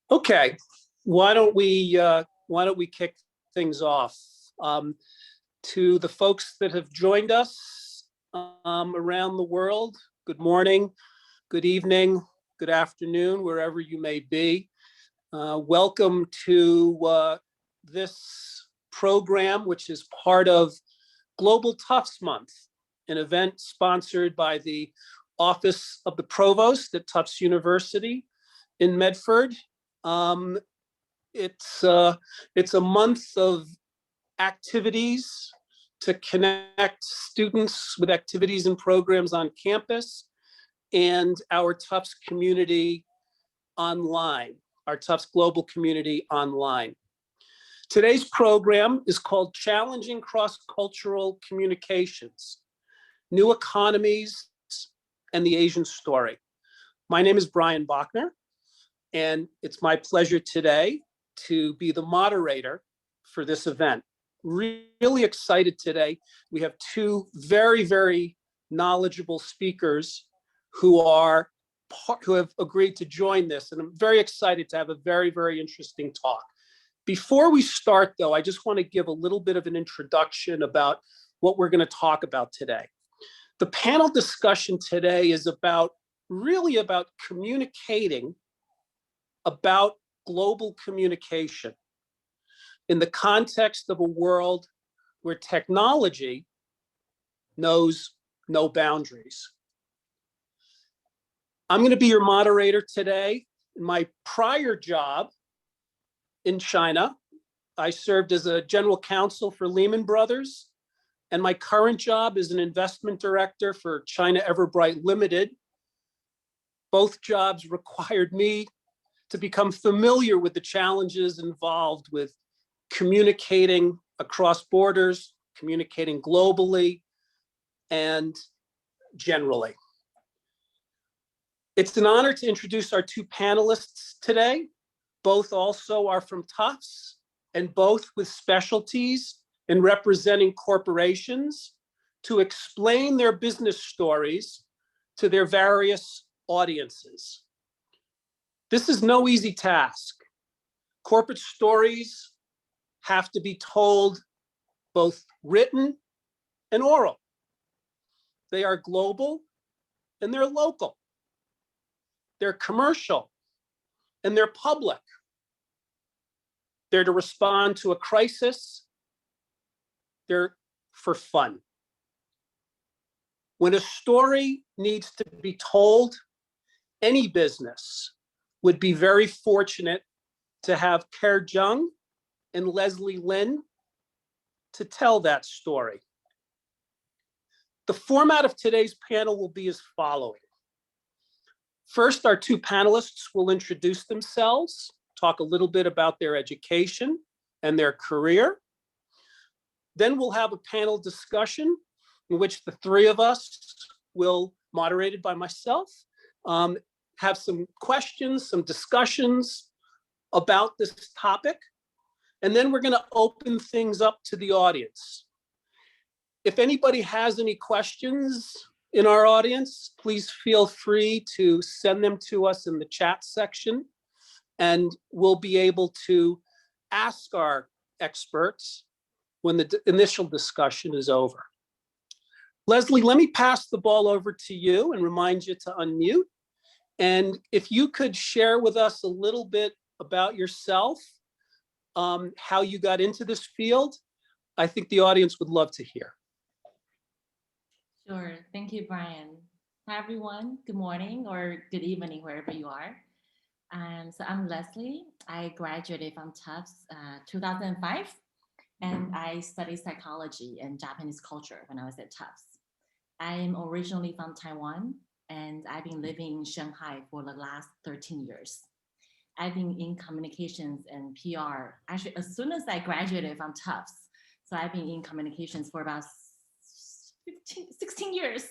Okay, why don't we kick things off? To the folks that have joined us around the world, good morning, good evening, good afternoon, wherever you may be. Welcome to this program, which is part of Global Tufts Month, an event sponsored by the Office of the Provost at Tufts University in Medford. It's a month of activities to connect students with activities and programs on campus and our Tufts community online, our Tufts global community online. Today's program is called Challenging Cross-Cultural Communications, New Economies and the Asian Story. My name is Bryan Bachner, and it's my pleasure today to be the moderator for this event. Really excited today. We have two very, very knowledgeable speakers who have agreed to join this, and I'm very excited to have a very, very interesting talk. Before we start, though, I just want to give a little bit of an introduction about what we're going to talk about today. The panel discussion today is really about communicating about global communication in the context of a world where technology knows no boundaries. I'm going to be your moderator today. In my prior job in China, I served as a general counsel for Lehman Brothers, and my current job is an investment director for China Everbright Limited. Both jobs required me to become familiar with the challenges involved with communicating across borders, communicating globally, and generally. It's an honor to introduce our two panelists today. Both also are from Tufts, and both with specialties in representing corporations to explain their business stories to their various audiences. This is no easy task. Corporate stories have to be told both written and oral. They are global and they're local. They're commercial and they're public. They're to respond to a crisis. They're for fun. When a story needs to be told, any business would be very fortunate to have Ker Zheng and Leslie Lin to tell that story. The format of today's panel will be as following. First, our two panelists will introduce themselves, talk a little bit about their education and their career. Then we'll have a panel discussion in which the three of us will, moderated by myself, have some questions, some discussions about this topic. And then we're going to open things up to the audience. If anybody has any questions in our audience, please feel free to send them to us in the chat section, and we'll be able to ask our experts when the initial discussion is over. Leslie, let me pass the ball over to you and remind you to unmute. And if you could share with us a little bit about yourself, how you got into this field, I think the audience would love to hear. Sure. Thank you, Brian. Hi, everyone. Good morning or good evening, wherever you are. So I'm Leslie. I graduated from Tufts 2005, and I studied psychology and Japanese culture when I was at Tufts. I am originally from Taiwan, and I've been living in Shanghai for the last 13 years. I've been in communications and PR, actually, as soon as I graduated from Tufts. So I've been in communications for about 16 years.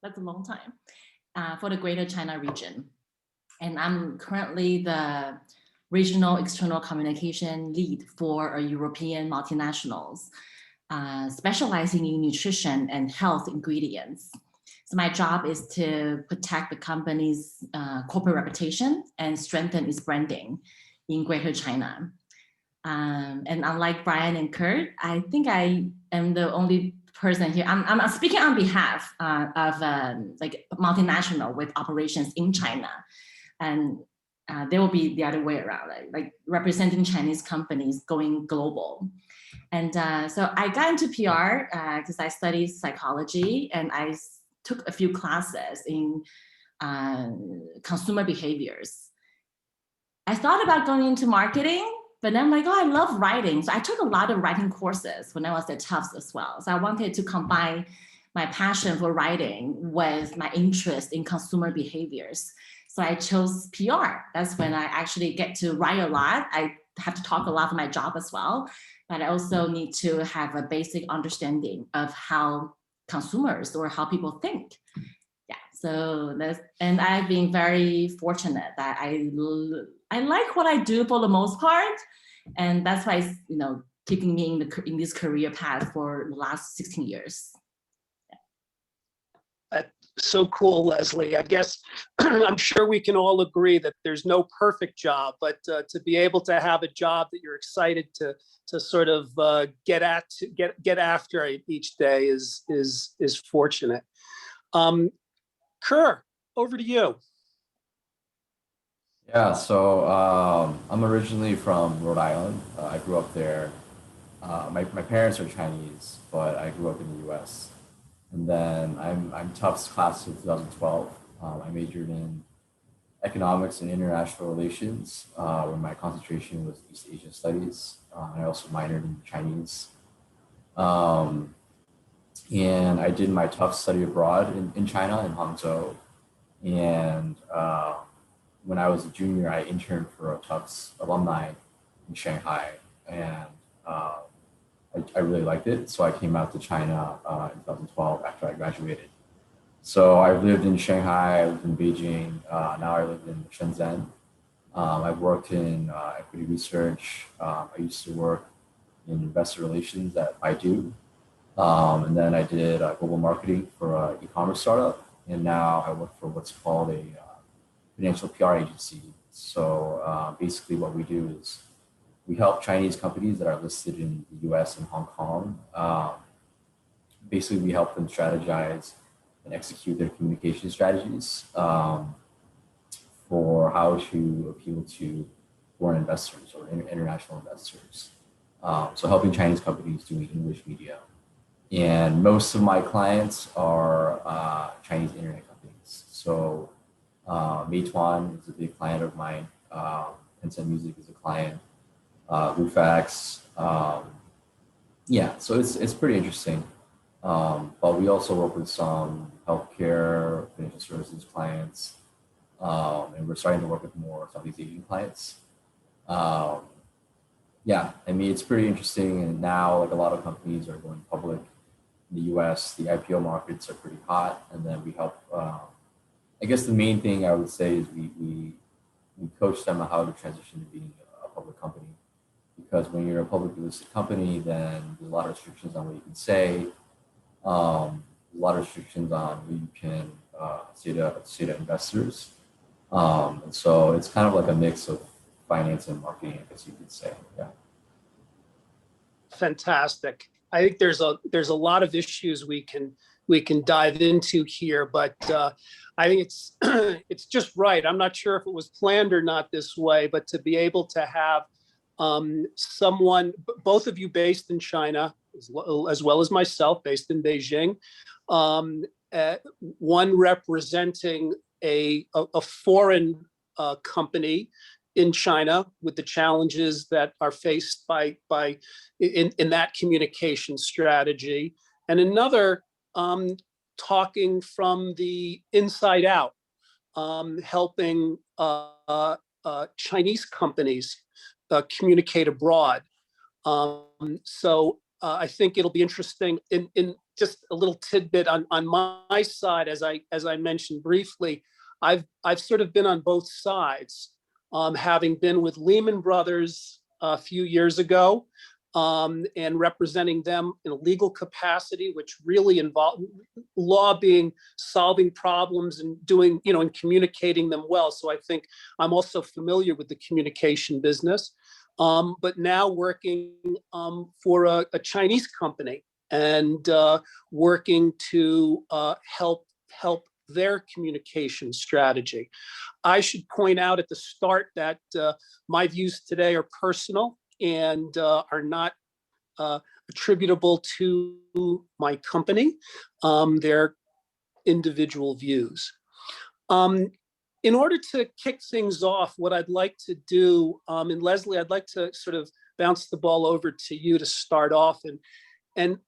That's a long time, for the Greater China region. And I'm currently the regional external communication lead for a European multinationals, specializing in nutrition and health ingredients. So my job is to protect the company's corporate reputation and strengthen its branding in Greater China. And unlike Bryan and Kurt, I think I am the only person here. I'm speaking on behalf of like multinational with operations in China, and there will be the other way around, like representing Chinese companies going global. And so I got into PR because I studied psychology, and I took a few classes in consumer behaviors. I thought about going into marketing, but then I'm like, oh, I love writing. So I took a lot of writing courses when I was at Tufts as well. So I wanted to combine my passion for writing with my interest in consumer behaviors. So I chose PR. That's when I actually get to write a lot. I have to talk a lot for my job as well, but I also need to have a basic understanding of how consumers or how people think. Yeah, so that's, and I've been very fortunate that I like what I do for the most part, and that's why it's, you know, keeping me in this career path for the last 16 years. So cool, Leslie. I guess I'm sure we can all agree that there's no perfect job, but to be able to have a job that you're excited to sort of get after each day is fortunate. Ker, over to you. Yeah, so I'm originally from Rhode Island. I grew up there. My parents are Chinese, but I grew up in the U.S. And then I'm Tufts class of 2012. I majored in economics and international relations, where my concentration was East Asian studies. I also minored in Chinese. And I did my Tufts study abroad in China, in Hangzhou. And when I was a junior, I interned for a Tufts alumni in Shanghai. And I really liked it. So I came out to China in 2012 after I graduated. So I've lived in Shanghai, I lived in Beijing, now I live in Shenzhen. I've worked in equity research. I used to work in investor relations at Baidu. And then I did global marketing for an e-commerce startup. And now I work for what's called a financial PR agency. So basically what we do is we help Chinese companies that are listed in the US and Hong Kong. Basically, we help them strategize and execute their communication strategies for how to appeal to foreign investors or international investors. So helping Chinese companies doing English media. And most of my clients are Chinese internet companies. So Meituan is a big client of mine. Tencent Music is a client. Lufax. Yeah, so it's pretty interesting. But we also work with some healthcare, financial services clients, and we're starting to work with more Southeast Asian clients. Yeah, I mean, it's pretty interesting. And now, like, a lot of companies are going public in the US. The IPO markets are pretty hot, and then we help. I guess the main thing I would say is we coach them on how to transition to being a public company. Because when you're a publicly listed company, then there's a lot of restrictions on what you can say. A lot of restrictions on what you can say to investors. And so it's kind of like a mix of finance and marketing, I guess you could say. Yeah. Fantastic. I think there's a lot of issues we can dive into here, but I think it's it's just right. I'm not sure if it was planned or not this way, but to be able to have someone, both of you based in China, as well as myself, based in Beijing, one representing a foreign company in China with the challenges that are faced in that communication strategy, and another talking from the inside out, helping Chinese companies communicate abroad. So I think it'll be interesting. In just a little tidbit on my side, as I mentioned briefly, I've sort of been on both sides, having been with Lehman Brothers a few years ago, and representing them in a legal capacity, which really involve lobbying, solving problems, and doing, and communicating them well. So I think I'm also familiar with the communication business, but now working for a Chinese company and working to help their communication strategy. I should point out at the start that my views today are personal and are not attributable to my company. They're individual views. In order to kick things off, what I'd like to do, and Leslie, I'd like to sort of bounce the ball over to you to start off. And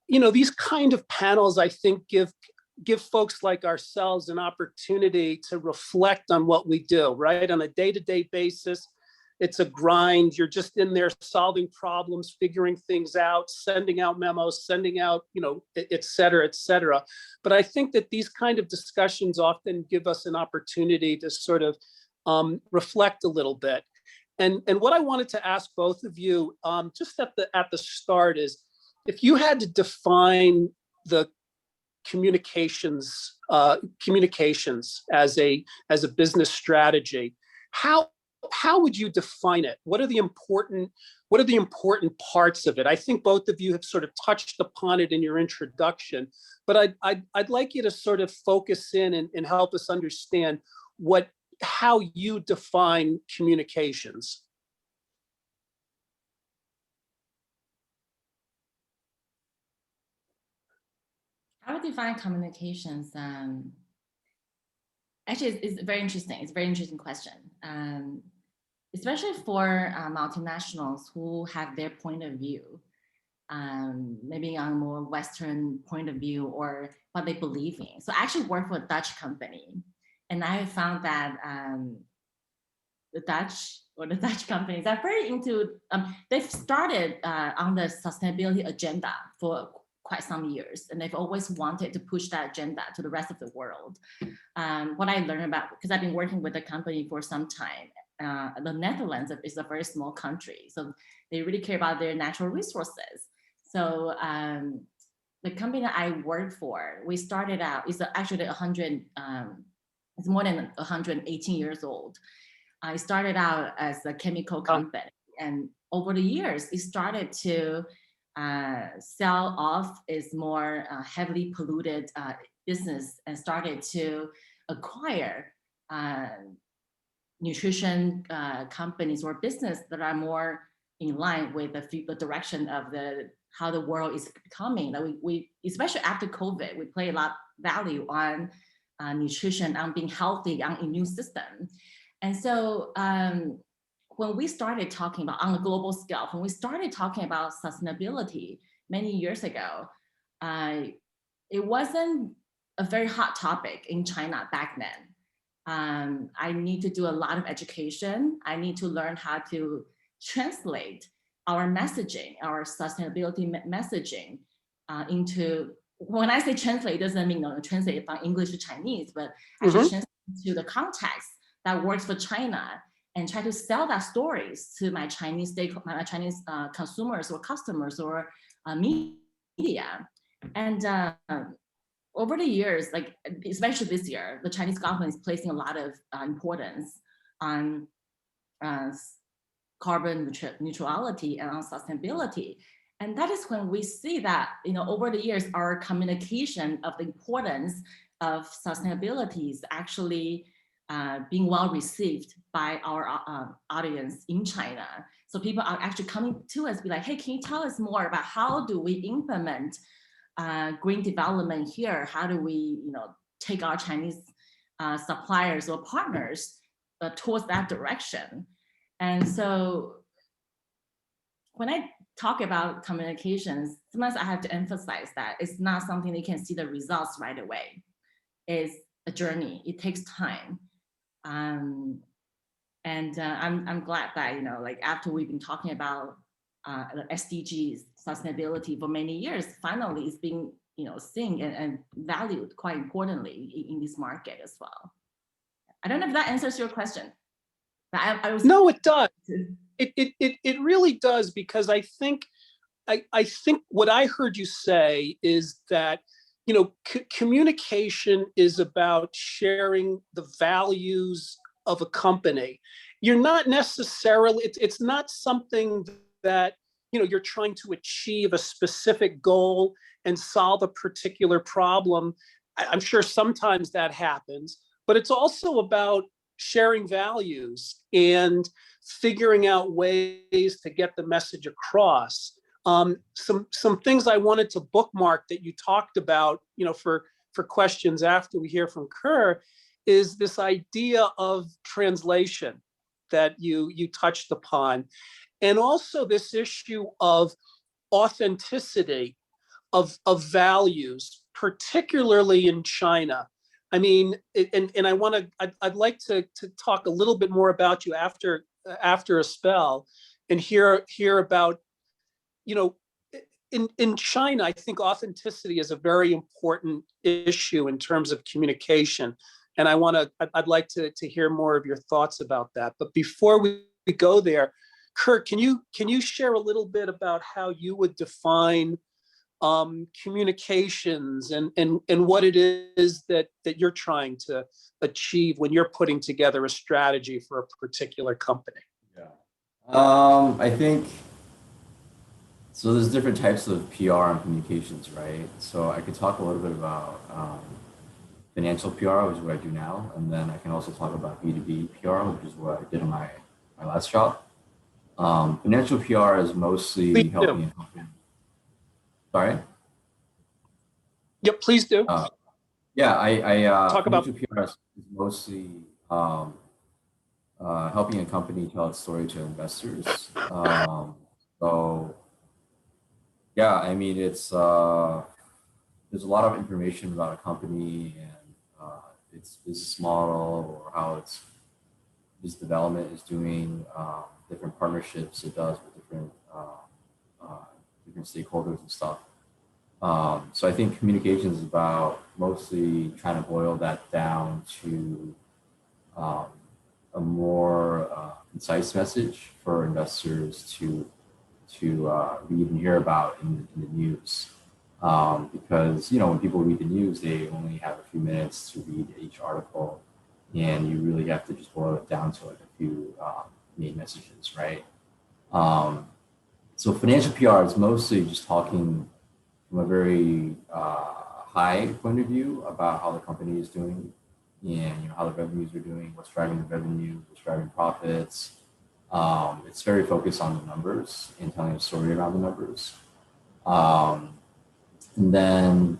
these kind of panels, I think, give folks like ourselves an opportunity to reflect on what we do, right? On a day-to-day basis, it's a grind. You're just in there solving problems, figuring things out, sending out memos, sending out, et cetera, et cetera. But I think that these kind of discussions often give us an opportunity to sort of reflect a little bit. And what I wanted to ask both of you, just at the start, is if you had to define the communications as a business strategy, how would you define it? What are the important parts of it? I think both of you have sort of touched upon it in your introduction, but I'd like you to sort of focus in and help us understand how you define communications. I would define communications. Actually, it's very interesting. It's a very interesting question, especially for multinationals who have their point of view, maybe on a more Western point of view or what they believe in. So I actually work for a Dutch company, and I found that the Dutch companies are very into, they've started on the sustainability agenda for quite some years, and they've always wanted to push that agenda to the rest of the world. What I learned about, because I've been working with the company for some time, the Netherlands is a very small country, so they really care about their natural resources. So the company that I work for, we started out, it's actually it's more than 118 years old. I started out as a chemical company, and over the years, it started to sell off its more heavily polluted business and started to acquire nutrition companies or business that are more in line with the direction of how the world is becoming. That we especially after COVID, we play a lot of value on nutrition, on being healthy, on immune system. And so when we started talking about, on a global scale, when we started talking about sustainability many years ago, it wasn't a very hot topic in China back then. I need to do a lot of education. I need to learn how to translate our messaging, our sustainability messaging into, when I say translate, it doesn't mean translate from English to Chinese, but actually translate to the context that works for China, and try to sell that stories to my Chinese consumers or customers or media. And over the years, like especially this year, the Chinese government is placing a lot of importance on carbon neutrality and on sustainability. And that is when we see that, over the years, our communication of the importance of sustainability is actually being well received by our audience in China. So people are actually coming to us, be like, hey, can you tell us more about how do we implement green development here? How do we, take our Chinese suppliers or partners towards that direction? And so when I talk about communications, sometimes I have to emphasize that it's not something you can see the results right away. It's a journey. It takes time. I'm glad that, after we've been talking about the SDGs, sustainability for many years, finally it's being, seen and valued quite importantly in this market as well. I don't know if that answers your question. No, it does. it really does, because I think what I heard you say is that, communication is about sharing the values of a company. You're not necessarily, it's not something that, you're trying to achieve a specific goal and solve a particular problem. I'm sure sometimes that happens, but it's also about sharing values and figuring out ways to get the message across. Some things I wanted to bookmark that you talked about, for questions after we hear from Ker, is this idea of translation that you touched upon, and also this issue of authenticity of values, particularly in China. I mean, and I'd like to talk a little bit more about you after a spell, and hear about, in China, I think authenticity is a very important issue in terms of communication. And I'd like to hear more of your thoughts about that. But before we go there, Ker, can you share a little bit about how you would define communications, and what it is that you're trying to achieve when you're putting together a strategy for a particular company? Yeah. I think, so there's different types of PR and communications, right? So I could talk a little bit about financial PR, which is what I do now. And then I can also talk about B2b Pr, which is what I did in my last job. Financial PR is mostly helping. Sorry? Yep, please do. Yeah, I Talk about financial PR is mostly helping a company tell its story to investors. So yeah, I mean, it's there's a lot of information about a company and its business model, or how its business development is doing, different partnerships it does with different stakeholders and stuff. So I think communications is about mostly trying to boil that down to a more concise message for investors to read and hear about in the news. Because when people read the news, they only have a few minutes to read each article, and you really have to just boil it down to like a few main messages, right? So financial PR is mostly just talking from a very high point of view about how the company is doing, and how the revenues are doing, what's driving the revenue, what's driving profits. It's very focused on the numbers and telling a story around the numbers. And then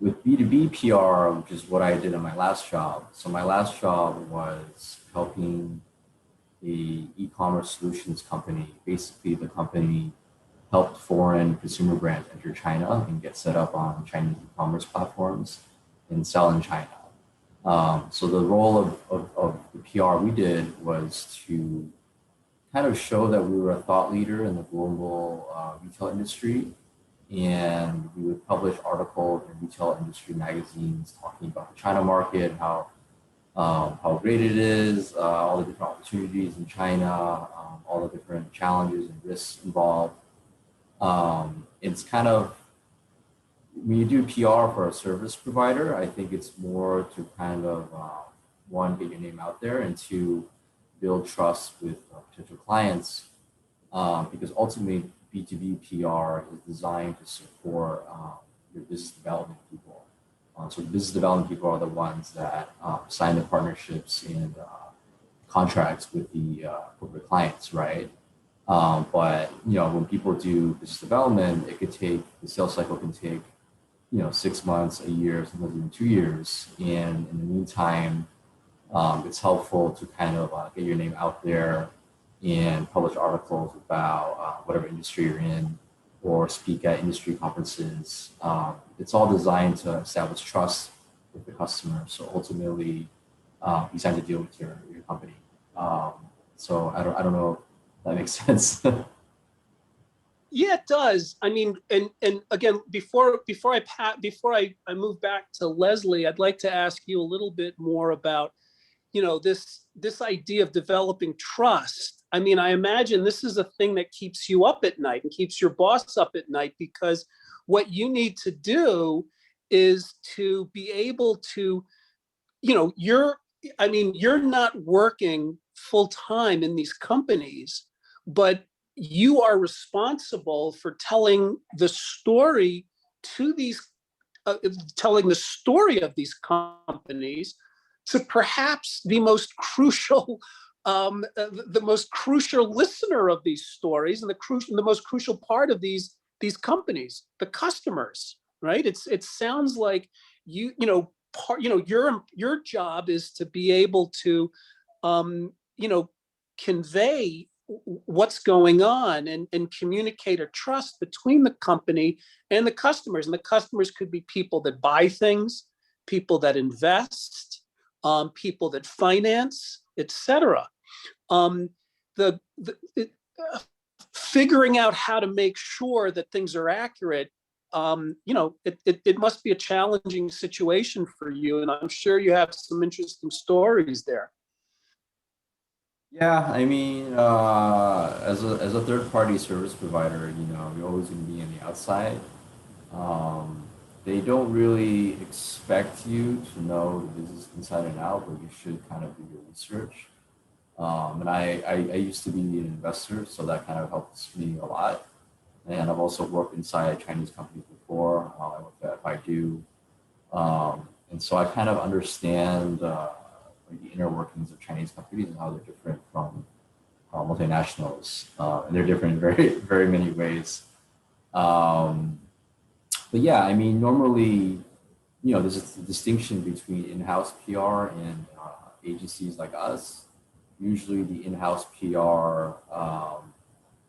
with B2b PR, which is what I did in my last job. So my last job was helping a e-commerce solutions company. Basically, the company helped foreign consumer brands enter China and get set up on Chinese e-commerce platforms and sell in China. So the role of the PR we did was to kind of show that we were a thought leader in the global retail industry, and we would publish articles in retail industry magazines talking about the China market, how great it is, all the different opportunities in China, all the different challenges and risks involved. It's kind of, when you do PR for a service provider, I think it's more to kind of, one, get your name out there, and two, build trust with potential clients, because ultimately B2b PR is designed to support your business development people. So the business development people are the ones that sign the partnerships and contracts with the corporate clients, right? But when people do business development, the sales cycle can take 6 months, a year, sometimes even 2 years. And in the meantime, it's helpful to kind of get your name out there and publish articles about whatever industry you're in, or speak at industry conferences. It's all designed to establish trust with the customer. So ultimately, you sign to deal with your company. So I don't know if that makes sense. Yeah, it does. I mean, and again, before I move back to Leslie, I'd like to ask you a little bit more about, this idea of developing trust. I mean, I imagine this is a thing that keeps you up at night and keeps your boss up at night, because what you need to do is to be able to, you're not working full time in these companies, but you are responsible for telling the story to these, telling the story of these companies to perhaps the most crucial, the most crucial listener of these stories, and the most crucial part of these companies, the customers, right? It sounds like your job is to be able to, convey what's going on, and communicate a trust between the company and the customers. And the customers could be people that buy things, people that invest, people that finance, etc. The, the it, Figuring out how to make sure that things are accurate, it must be a challenging situation for you, and I'm sure you have some interesting stories there. Yeah, I mean, as a third-party service provider, you're always going to be on the outside. They don't really expect you to know the business inside and out, but you should kind of do your research. And I used to be an investor, so that kind of helps me a lot. And I've also worked inside Chinese companies before. I worked at Baidu. And so I kind of understand the inner workings of Chinese companies and how they're different from multinationals. And they're different in very, very many ways. But yeah, I mean, normally, there's a distinction between in-house PR and agencies like us. Usually the in-house PR,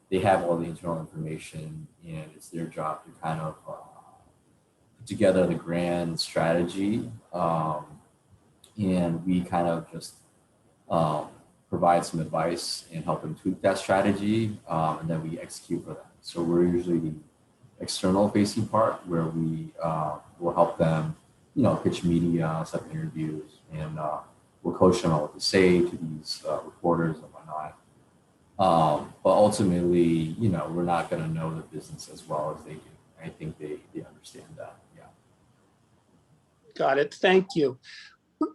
they have all the internal information, and it's their job to kind of put together the grand strategy. And we kind of just provide some advice and help them tweak that strategy, and then we execute for them. So we're usually the external facing part, where we will help them, pitch media, set interviews, and we'll coach them on what to say to these reporters and whatnot. But ultimately, we're not going to know the business as well as they do. I think they understand that. Yeah. Got it. Thank you.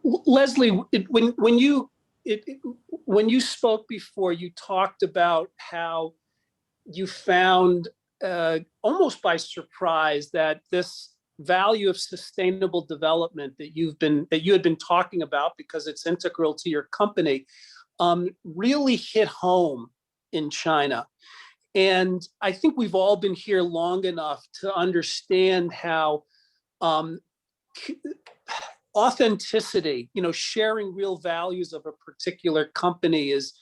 Leslie, when you spoke before, you talked about how you found, almost by surprise, that this value of sustainable development that you had been talking about, because it's integral to your company, really hit home in China. And I think we've all been here long enough to understand how authenticity, sharing real values of a particular company is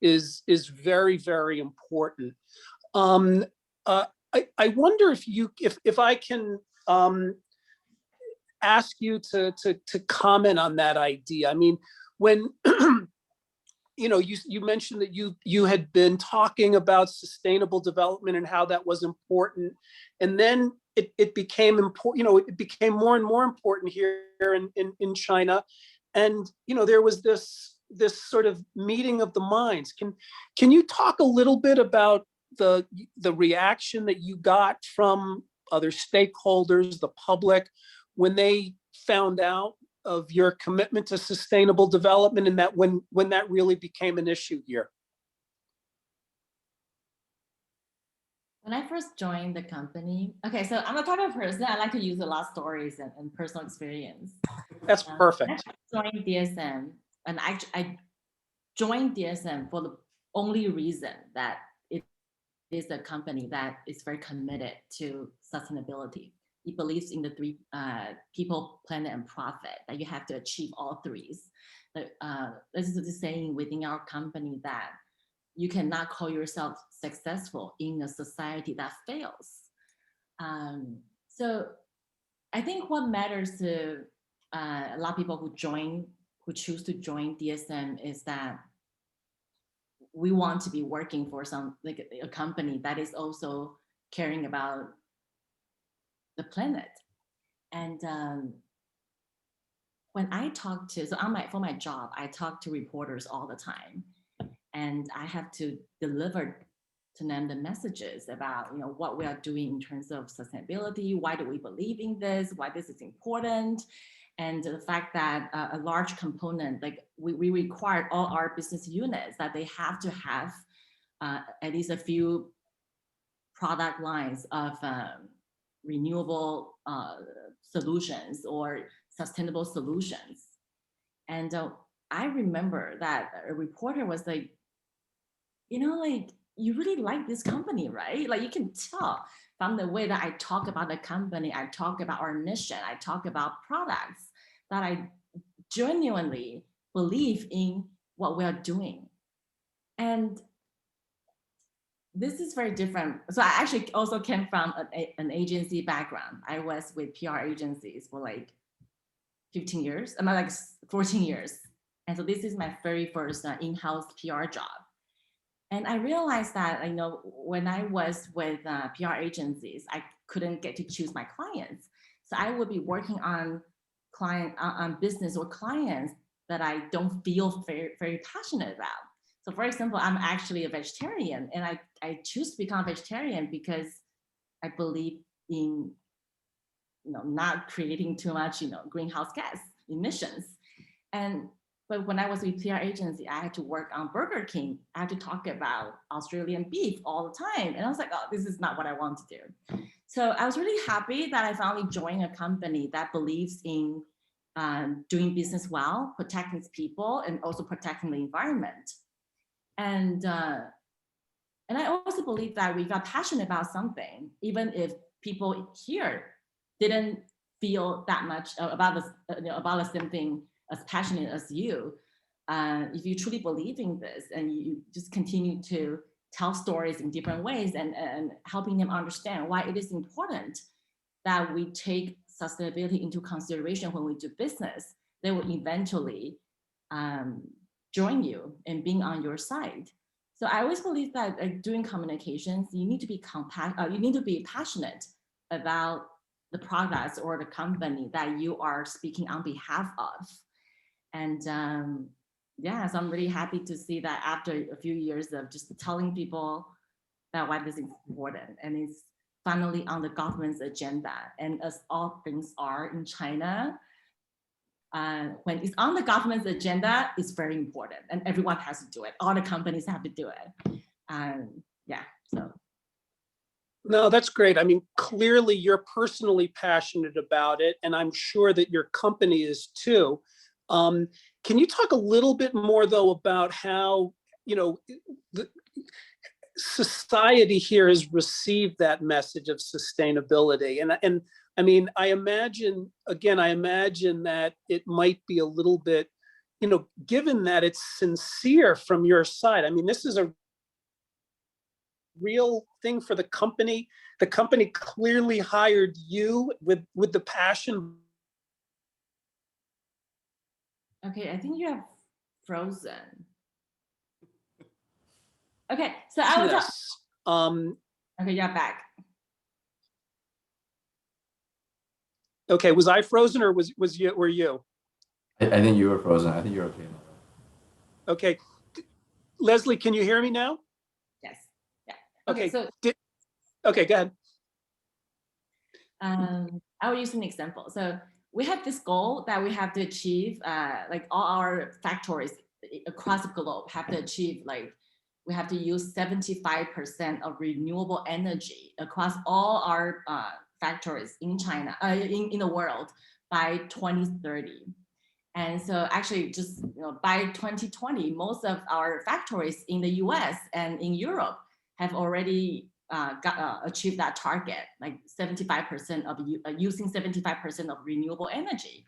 very, very important. I wonder if I can ask you to comment on that idea. I mean, when you mentioned that you had been talking about sustainable development and how that was important, and then it became important. It became more and more important here in China, and there was this sort of meeting of the minds. Can you talk a little bit about the reaction that you got from other stakeholders, the public, when they found out of your commitment to sustainable development, and that when that really became an issue here? When I first joined the company, okay, so I'm the type of person, I like to use a lot of stories and personal experience. That's perfect. I joined DSM, and I joined DSM for the only reason that it is a company that is very committed to sustainability. It believes in the three people, planet, and profit, that you have to achieve all threes. This is the saying within our company, that you cannot call yourself successful in a society that fails. So I think what matters to a lot of people who choose to join DSM is that we want to be working for a company that is also caring about the planet. And when I talk to, so for my job, I talk to reporters all the time, and I have to deliver to them the messages about, what we are doing in terms of sustainability. Why do we believe in this? Why this is important? And the fact that a large component, like we require all our business units that they have to have at least a few product lines of renewable solutions or sustainable solutions. And I remember that a reporter was like, like, you really like this company, right? Like, you can tell from the way that I talk about the company, I talk about our mission, I talk about products, that I genuinely believe in what we are doing. And this is very different. So I actually also came from an agency background. I was with PR agencies for like 15 years, I'm like 14 years. And so this is my very first in-house PR job. And I realized that, when I was with PR agencies, I couldn't get to choose my clients. So I would be working on business or clients that I don't feel very, very passionate about. So for example, I'm actually a vegetarian, and I choose to become a vegetarian because I believe in, not creating too much, greenhouse gas emissions. But when I was with PR agency, I had to work on Burger King. I had to talk about Australian beef all the time. And I was like, oh, this is not what I want to do. So I was really happy that I finally joined a company that believes in doing business well, protecting its people, and also protecting the environment. And I also believe that we got passionate about something, even if people here didn't feel that much about the same thing as passionate as you. If you truly believe in this and you just continue to tell stories in different ways and helping them understand why it is important that we take sustainability into consideration when we do business, they will eventually join you and being on your side. So I always believe that doing communications, you need to be passionate about the products or the company that you are speaking on behalf of. And yeah, so I'm really happy to see that after a few years of just telling people that why this is important, and it's finally on the government's agenda. And as all things are in China, when it's on the government's agenda, it's very important, and everyone has to do it. All the companies have to do it. Yeah, so. No, that's great. I mean, clearly you're personally passionate about it, and I'm sure that your company is too. Can you talk a little bit more, though, about how, the society here has received that message of sustainability? And I mean, I imagine that it might be a little bit, given that it's sincere from your side. I mean, this is a real thing for the company. The company clearly hired you with the passion. Okay, I think you have frozen. Okay, so I was okay, you're back. Okay, was I frozen or were you? I think you were frozen. I think you're okay now. Okay, Leslie, can you hear me now? Yes. Yeah. Okay. So okay, go ahead. I will use an example. So we have this goal that we have to achieve, like all our factories across the globe have to achieve, like we have to use 75% of renewable energy across all our factories in China, in the world by 2030. And so actually just by 2020, most of our factories in the US and in Europe have already achieved that target, like 75% of using 75% of renewable energy.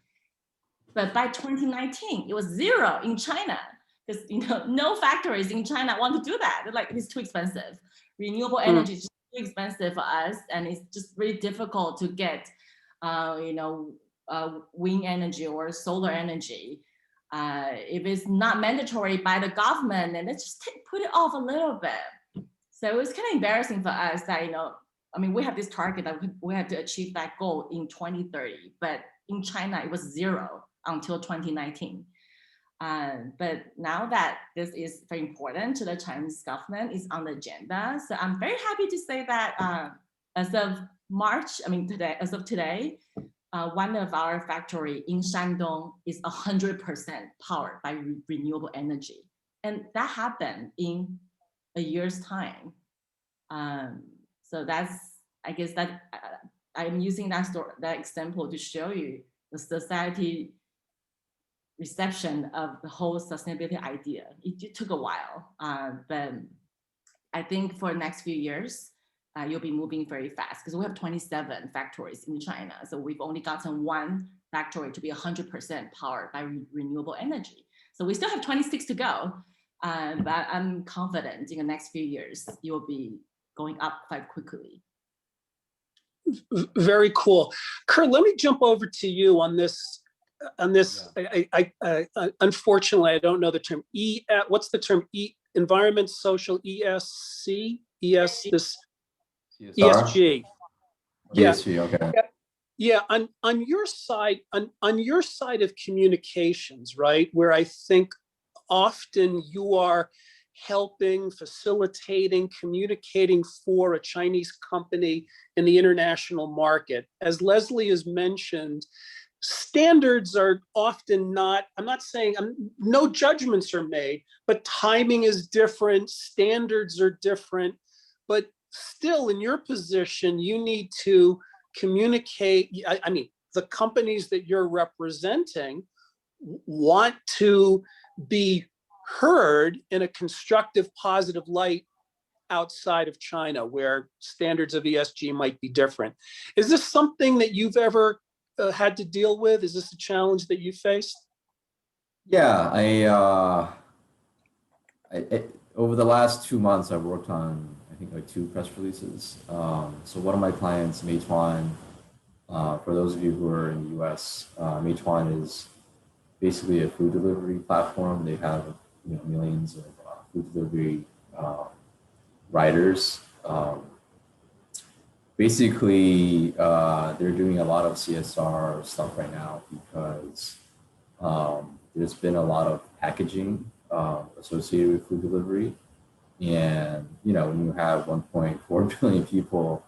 But by 2019, it was zero in China, because no factories in China want to do that. They're like, it's too expensive. Renewable energy is just too expensive for us, and it's just really difficult to get, wind energy or solar energy. If it's not mandatory by the government, then let's just put it off a little bit. So it was kind of embarrassing for us that, I mean, we have this target that we have to achieve that goal in 2030, but in China, it was zero until 2019. But now that this is very important to the Chinese government, is on the agenda. So I'm very happy to say that as of March, as of today, one of our factory in Shandong is 100% powered by renewable energy. And that happened in a year's time. So that's, I guess that I'm using that example to show you the society reception of the whole sustainability idea. It took a while, but I think for the next few years, you'll be moving very fast because we have 27 factories in China. So we've only gotten one factory to be 100% powered by renewable energy. So we still have 26 to go, but I'm confident in the next few years, you'll be going up quite quickly. Very cool. Ker, let me jump over to you on this. Unfortunately, I don't know the term. What's the term? Environment, social, ESG. Yeah. ESG, okay. Yeah, on your side, on your side of communications, right, where I think often you are helping, facilitating, communicating for a Chinese company in the international market. As Leslie has mentioned, standards are often not, I'm not saying, no judgments are made, but timing is different, standards are different, but still in your position, you need to communicate. I mean, the companies that you're representing want to be heard in a constructive, positive light outside of China, where standards of ESG might be different. Is this something that you've ever had to deal with? Is this a challenge that you faced? Yeah, over the last 2 months, I've worked on, I think, like 2 press releases. So one of my clients, Meituan, for those of you who are in the US, Meituan is basically a food delivery platform. They have millions of food delivery riders. Basically, they're doing a lot of CSR stuff right now because there's been a lot of packaging associated with food delivery. And, when you have 1.4 billion people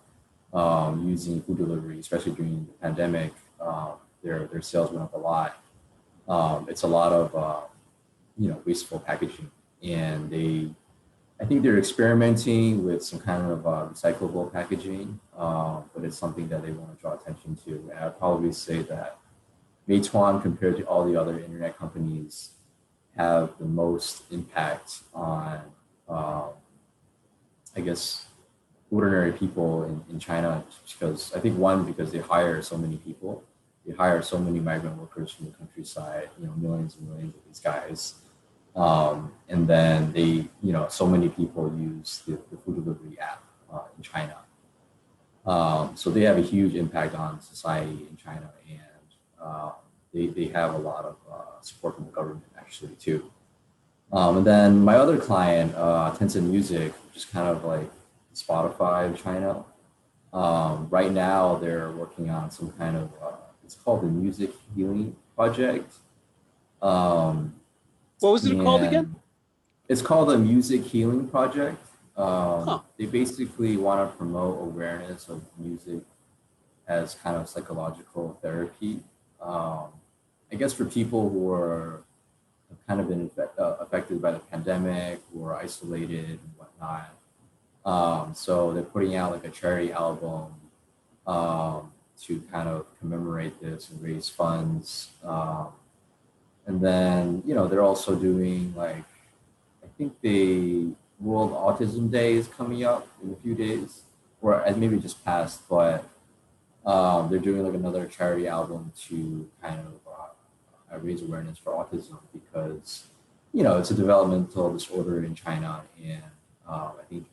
using food delivery, especially during the pandemic, their sales went up a lot. It's a lot of, wasteful packaging. And I think they're experimenting with some kind of recyclable packaging, but it's something that they want to draw attention to. And I'd probably say that Meituan, compared to all the other internet companies, have the most impact on, I guess, ordinary people in China, because I think because they hire so many people. They hire so many migrant workers from the countryside, millions and millions of these guys. And then so many people use the food delivery app in China. So they have a huge impact on society in China, and they have a lot of support from the government actually too. And then my other client, Tencent Music, which is kind of like Spotify in China. Right now they're working on some kind of, it's called the Music Healing Project. What was it called again? It's called the Music Healing Project. They basically want to promote awareness of music as kind of psychological therapy. I guess for people who are kind of been affected by the pandemic, who are isolated and whatnot. So they're putting out like a charity album to kind of commemorate this and raise funds. And then, they're also doing like, I think the World Autism Day is coming up in a few days, or maybe just passed, but they're doing like another charity album to kind of raise awareness for autism because, it's a developmental disorder in China. And I think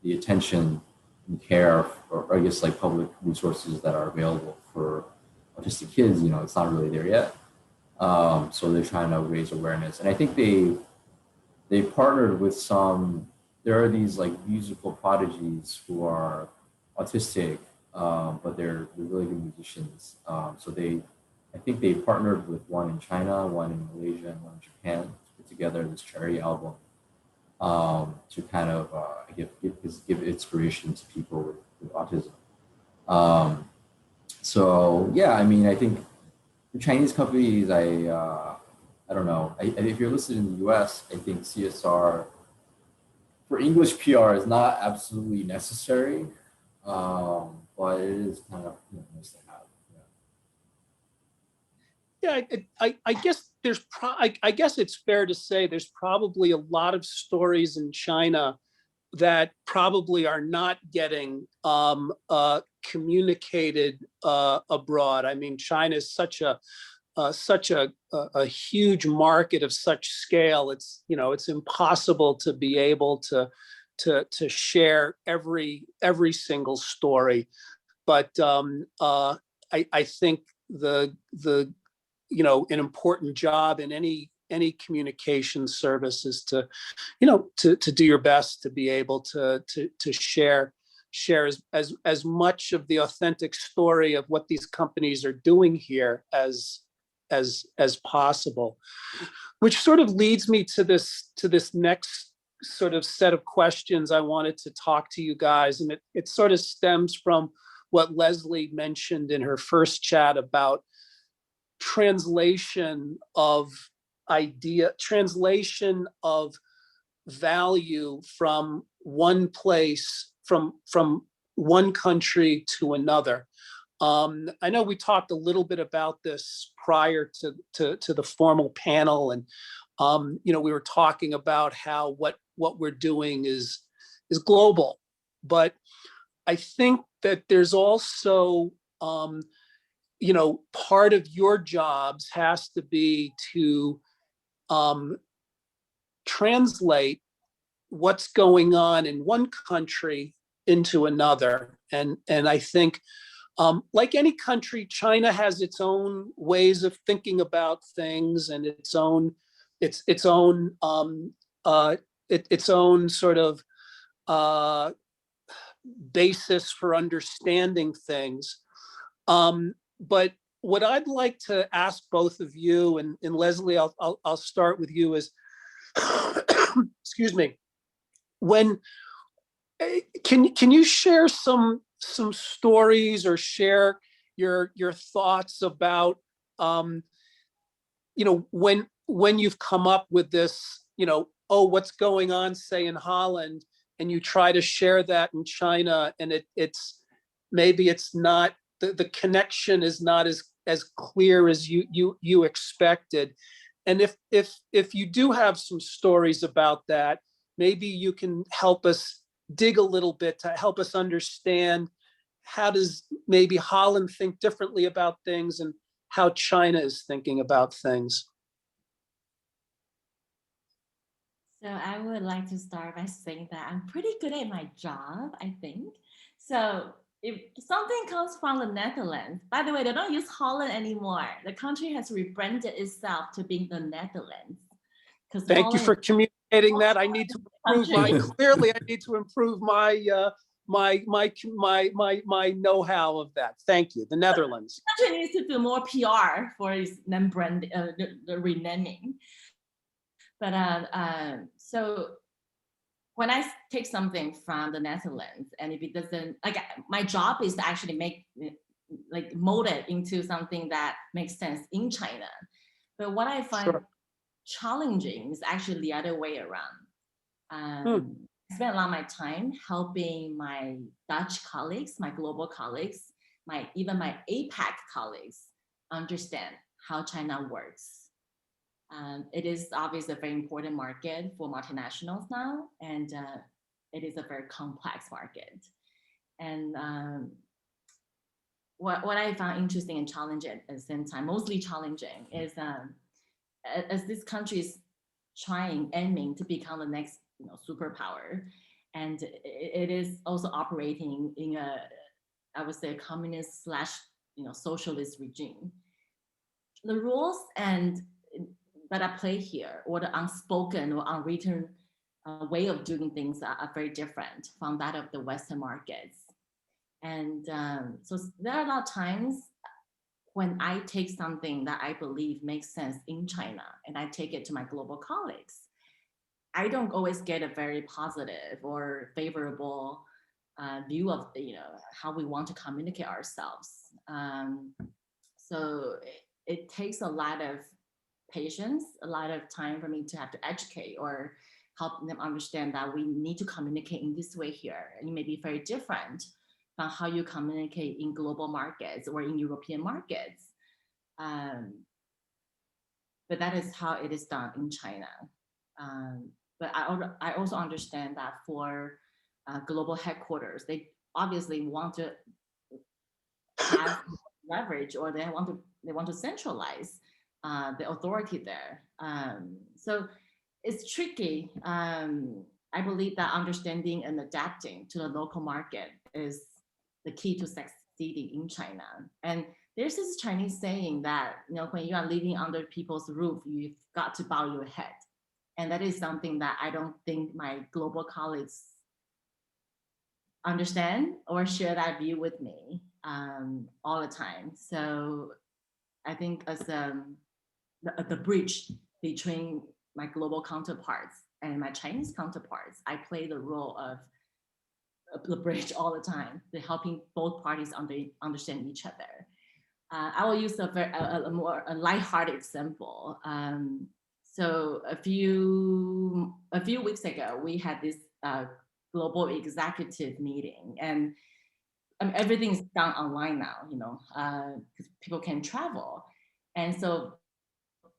the attention and care, or I guess like public resources that are available for autistic kids, it's not really there yet. So they're trying to raise awareness. And I think they partnered with there are these like musical prodigies who are autistic, but they're really good musicians. So they I think they partnered with one in China, one in Malaysia, and one in Japan to put together this charity album to kind of give inspiration to people with autism. So yeah, I mean, I think the Chinese companies, I don't know. If you're listed in the U.S., I think CSR for English PR is not absolutely necessary, but it is kind of nice to have. Yeah, I guess I guess it's fair to say there's probably a lot of stories in China that probably are not getting communicated abroad. I mean, China is such a huge market of such scale. It's impossible to be able to share every single story. But I think the an important job in any communication service is to do your best to be able to share as much of the authentic story of what these companies are doing here as possible, which sort of leads me to this next sort of set of questions I wanted to talk to you guys, and it sort of stems from what Leslie mentioned in her first chat about translation of value from one place, from one country to another. I know we talked a little bit about this prior to the formal panel, and we were talking about how what we're doing is global, but I think that there's also part of your jobs has to be to translate what's going on in one country into another. And I think, like any country, China has its own ways of thinking about things and its own sort of basis for understanding things. But what I'd like to ask both of you, and Leslie, I'll start with you, is, excuse me, can you share some stories or share your thoughts about when you've come up with this, what's going on, say, in Holland, and you try to share that in China, and it's not, the connection is not as clear as you expected. And if you do have some stories about that, maybe you can help us dig a little bit to help us understand, how does maybe Holland think differently about things and how China is thinking about things. So I would like to start by saying that I'm pretty good at my job, I think. So if something comes from the Netherlands, by the way, they don't use Holland anymore. The country has rebranded itself to being the Netherlands. Thank you for communicating that. I need to improve my know-how of that. Thank you. The Netherlands. The country needs to do more PR for its name brand, the renaming. But so when I take something from the Netherlands, and if it doesn't, like, my job is to actually mold it into something that makes sense in China. But what I find challenging is actually the other way around. I spent a lot of my time helping my Dutch colleagues, my global colleagues, even my APAC colleagues understand how China works. It is obviously a very important market for multinationals now, and it is a very complex market. And what I found interesting and challenging at the same time, mostly challenging, is as this country is aiming to become the next superpower, and it is also operating in I would say, a communist / socialist regime. The rules that are play here, or the unspoken or unwritten way of doing things are very different from that of the Western markets. And so there are a lot of times when I take something that I believe makes sense in China and I take it to my global colleagues, I don't always get a very positive or favorable view of how we want to communicate ourselves. So it takes a lot of patience, a lot of time for me to have to educate or help them understand that we need to communicate in this way here. And it may be very different from how you communicate in global markets or in European markets. But that is how it is done in China. But I also understand that for global headquarters, they obviously want to have leverage, or they want to centralize the authority there. So it's tricky. I believe that understanding and adapting to the local market is the key to succeeding in China. And there's this Chinese saying that when you are living under people's roof, you've got to bow your head. And that is something that I don't think my global colleagues understand or share that view with me all the time. So I think as the bridge between my global counterparts and my Chinese counterparts, I play the role of the bridge all the time, to helping both parties understand each other. I will use a more lighthearted example. So a few weeks ago, we had this global executive meeting, and everything's done online now, because people can travel. And so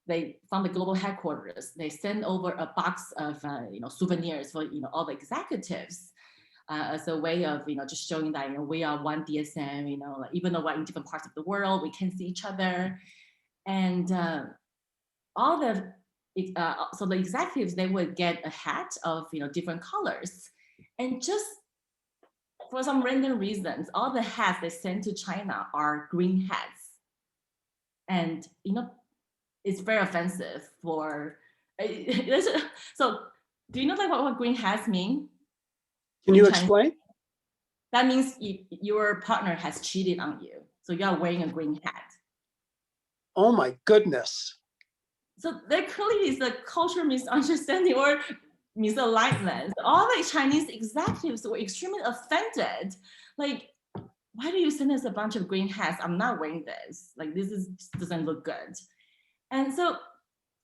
they, from the global headquarters, they send over a box of souvenirs for all the executives as a way of just showing that we are one DSM. Like, even though we're in different parts of the world, we can see each other. And all the so the executives, they would get a hat of different colors, and just for some random reasons, all the hats they send to China are green hats, and it's very offensive for. So, do you know like what green hats mean? Can you explain? That means your partner has cheated on you, so you are wearing a green hat. Oh my goodness. So there clearly is a cultural misunderstanding or misalignment. All the Chinese executives were extremely offended. Like, why do you send us a bunch of green hats? I'm not wearing this. Like, doesn't look good. And so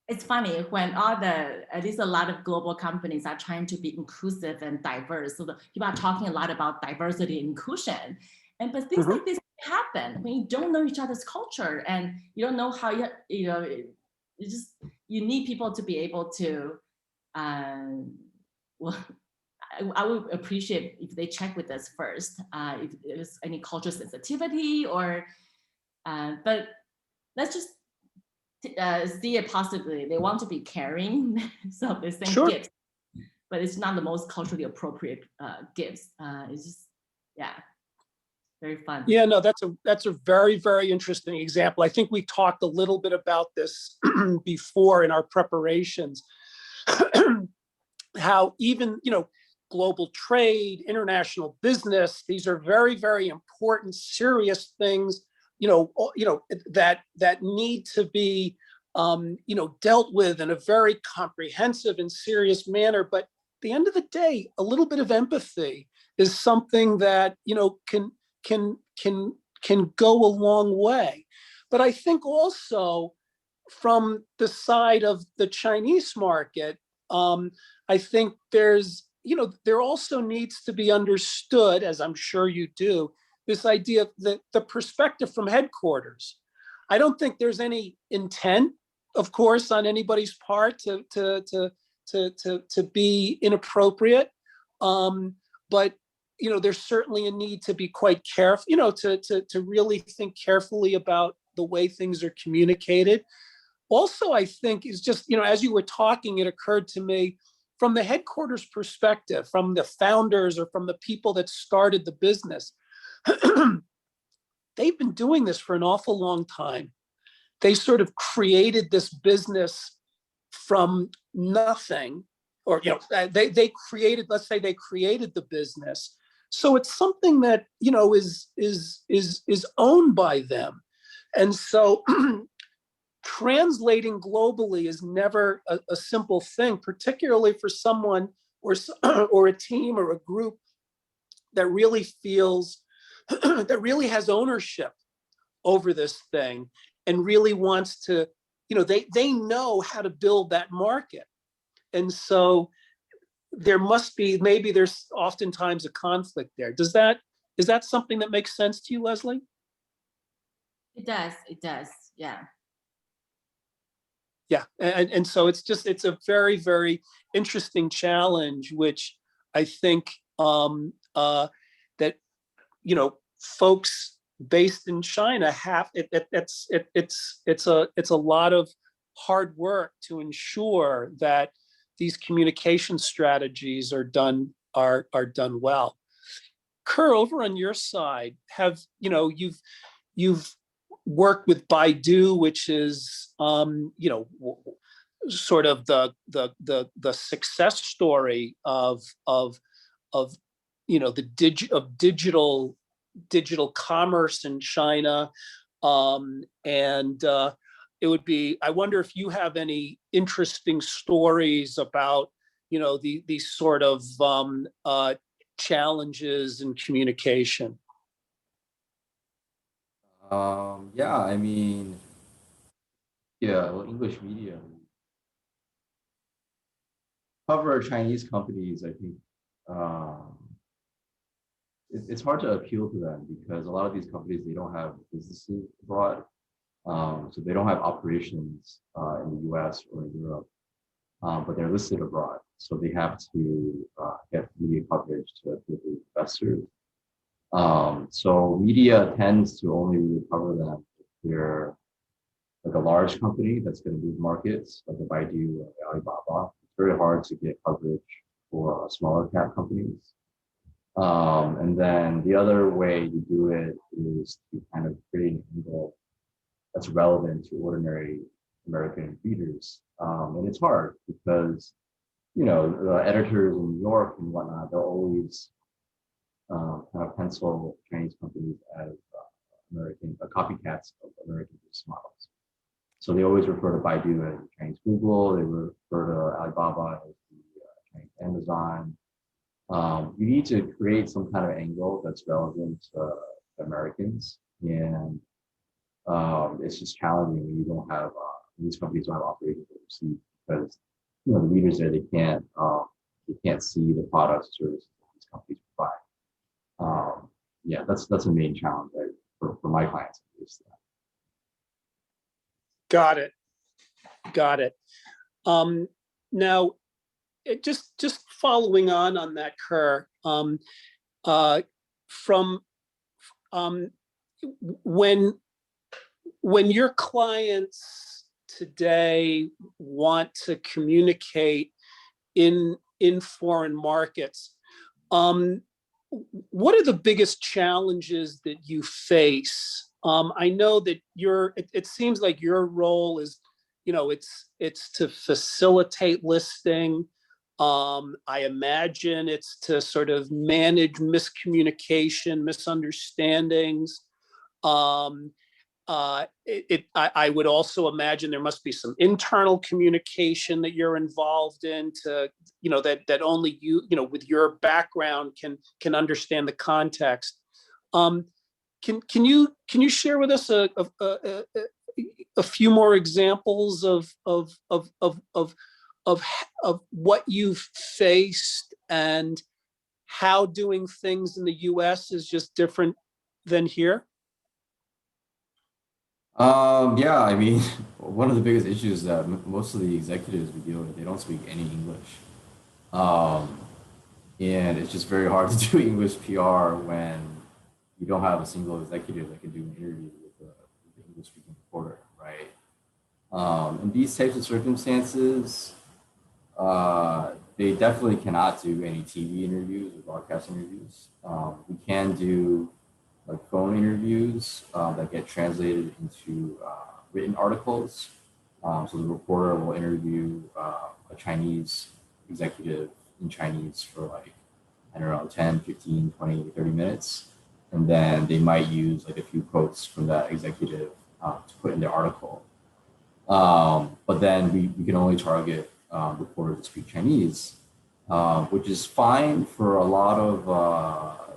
it's funny when at least a lot of global companies are trying to be inclusive and diverse. So people are talking a lot about diversity and inclusion. But things like this happen when you don't know each other's culture and you don't know how you need people to be able to, well, I would appreciate if they check with us first, if there's any cultural sensitivity or, but let's just see it positively. They want to be caring, so they send gifts, but it's not the most culturally appropriate gifts. It's just, yeah, very fun. Yeah, no, that's a very, very interesting example. I think we talked a little bit about this before in our preparations, how even, global trade, international business, these are very, very important, serious things, that need to be, dealt with in a very comprehensive and serious manner. But at the end of the day, a little bit of empathy is something that, can go a long way. But I think also from the side of the Chinese market, I think there's, there also needs to be understood, as I'm sure you do, this idea that the perspective from headquarters. I don't think there's any intent, of course, on anybody's part to be inappropriate, but there's certainly a need to be quite careful, to really think carefully about the way things are communicated. Also, I think is just, as you were talking, it occurred to me from the headquarters perspective, from the founders or from the people that started the business, they've been doing this for an awful long time. They sort of created this business from nothing, or, they created, let's say they created the business. So it's something that, is owned by them. And so translating globally is never a simple thing, particularly for someone or a team or a group that really feels, that really has ownership over this thing and really wants to, they know how to build that market. And so there must be, maybe there's oftentimes a conflict there. Is that something that makes sense to you, Leslie? It does, yeah. Yeah, and so it's a very, very interesting challenge, which I think that folks based in China have it's a lot of hard work to ensure that these communication strategies are done well. Ker, over on your side, you've worked with Baidu, which is sort of the success story of digital commerce in China, and I wonder if you have any interesting stories about these sort of challenges in communication. Yeah, I mean, yeah, well, English media cover Chinese companies. I think it's hard to appeal to them because a lot of these companies, they don't have businesses abroad, so they don't have operations in the U.S. or in Europe, but they're listed abroad, so they have to get media coverage to appeal to investors. So media tends to only really cover them if they're like a large company that's going to move markets, like a Baidu or Alibaba. It's very hard to get coverage for smaller cap companies. And then the other way you do it is to kind of create an angle that's relevant to ordinary American readers. And it's hard because, the editors in New York and whatnot, they'll always kind of pencil Chinese companies as copycats of American business models. So they always refer to Baidu as the Chinese Google. They refer to Alibaba as the Chinese Amazon. You need to create some kind of angle that's relevant to Americans, and it's just challenging when you don't have these companies don't have operations overseas because the readers there they can't see the products or services that these companies provide. Yeah, that's a main challenge, right, for my clients at least. Got it. Now, just following on that, Ker, from when your clients today want to communicate in foreign markets, what are the biggest challenges that you face? I know that it seems like your role is, it's to facilitate listing. I imagine it's to sort of manage miscommunication, misunderstandings. I would also imagine there must be some internal communication that you're involved in to, that only you, with your background can understand the context. Can you share with us a few more examples of what you've faced and how doing things in the US is just different than here? Yeah, I mean, one of the biggest issues that most of the executives we deal with, they don't speak any English. And it's just very hard to do English PR when you don't have a single executive that can do an interview with an English-speaking reporter, right? In these types of circumstances, they definitely cannot do any TV interviews or broadcast interviews. We can do like phone interviews that get translated into written articles. So the reporter will interview a Chinese executive in Chinese for like, I don't know, 10, 15, 20, 30 minutes. And then they might use like a few quotes from that executive to put in the article. But then we can only target reporters that speak Chinese, which is fine for a lot of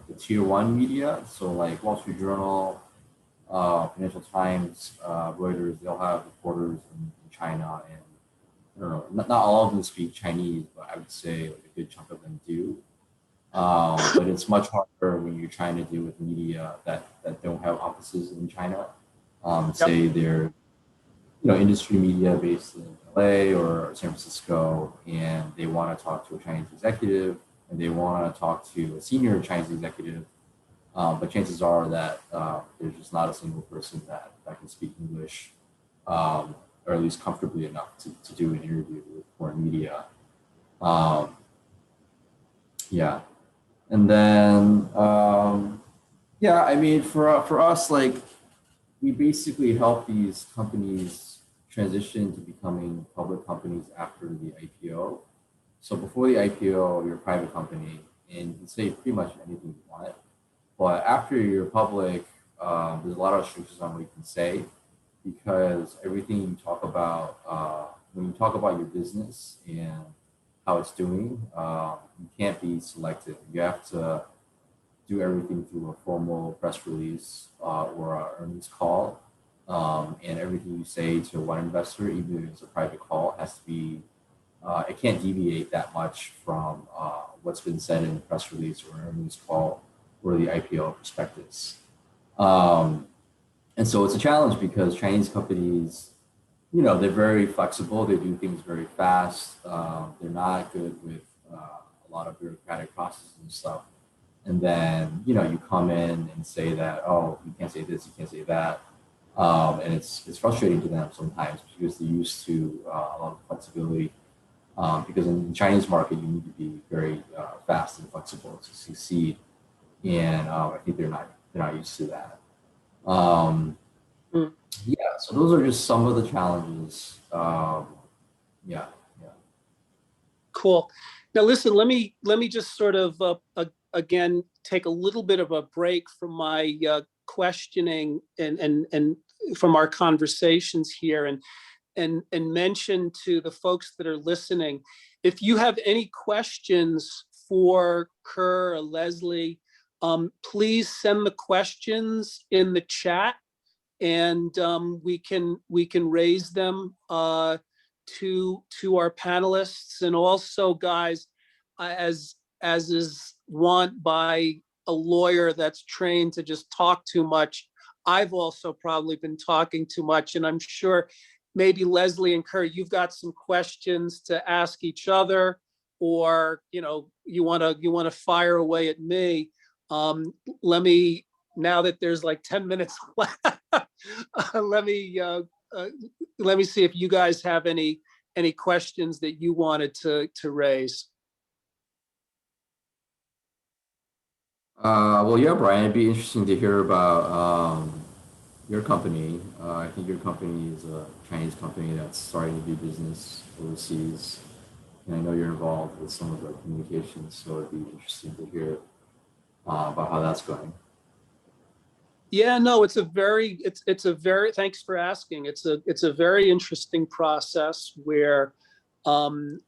the tier one media. So like Wall Street Journal, Financial Times, Reuters, they'll have reporters in China, and I don't know, not all of them speak Chinese, but I would say like a good chunk of them do. But it's much harder when you're trying to deal with media that don't have offices in China. Say they're industry media based in LA or San Francisco, and they want to talk to a Chinese executive, and they want to talk to a senior Chinese executive. But chances are that there's just not a single person that can speak English, or at least comfortably enough to do an interview with foreign media. Yeah. And then, I mean, for us, like, we basically help these companies transition to becoming public companies after the IPO. So before the IPO, you're a private company and you can say pretty much anything you want. But after you're public, there's a lot of restrictions on what you can say, because everything you talk about, when you talk about your business and how it's doing, you can't be selective. You have to do everything through a formal press release or an earnings call. And everything you say to one investor, even if it's a private call, has to be, it can't deviate that much from what's been said in the press release or an earnings call or the IPO prospectus. And so it's a challenge because Chinese companies, they're very flexible. They do things very fast. They're not good with a lot of bureaucratic processes and stuff. And then, you come in and say that, oh, you can't say this, you can't say that. And it's frustrating to them sometimes because they're used to a lot of flexibility. Because in the Chinese market, you need to be very fast and flexible to succeed. And I think they're not used to that. Yeah, so those are just some of the challenges. Yeah. Cool. Now, listen, let me just sort of again take a little bit of a break from my questioning and from our conversations here, and mention to the folks that are listening, if you have any questions for Ker or Leslie, please send the questions in the chat, and we can raise them to our panelists. And also, guys, as is wont by a lawyer that's trained to just talk too much, I've also probably been talking too much, and I'm sure maybe Leslie and Ker, you've got some questions to ask each other, or you want to fire away at me. Let me, now that there's like 10 minutes left, let me see if you guys have any questions that you wanted to raise. Well, yeah, Brian, it'd be interesting to hear about your company. I think your company is a Chinese company that's starting to do business overseas. And I know you're involved with some of the communications, so it'd be interesting to hear about how that's going. Yeah, no, it's a very, thanks for asking. It's a very interesting process where one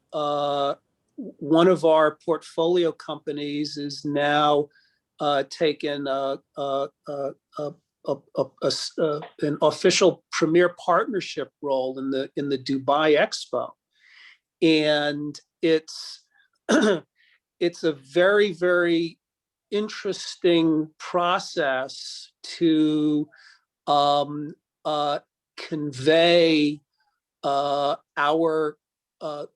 of our portfolio companies is now taken an official premier partnership role in the Dubai Expo, and it's it's a very, very interesting process to convey our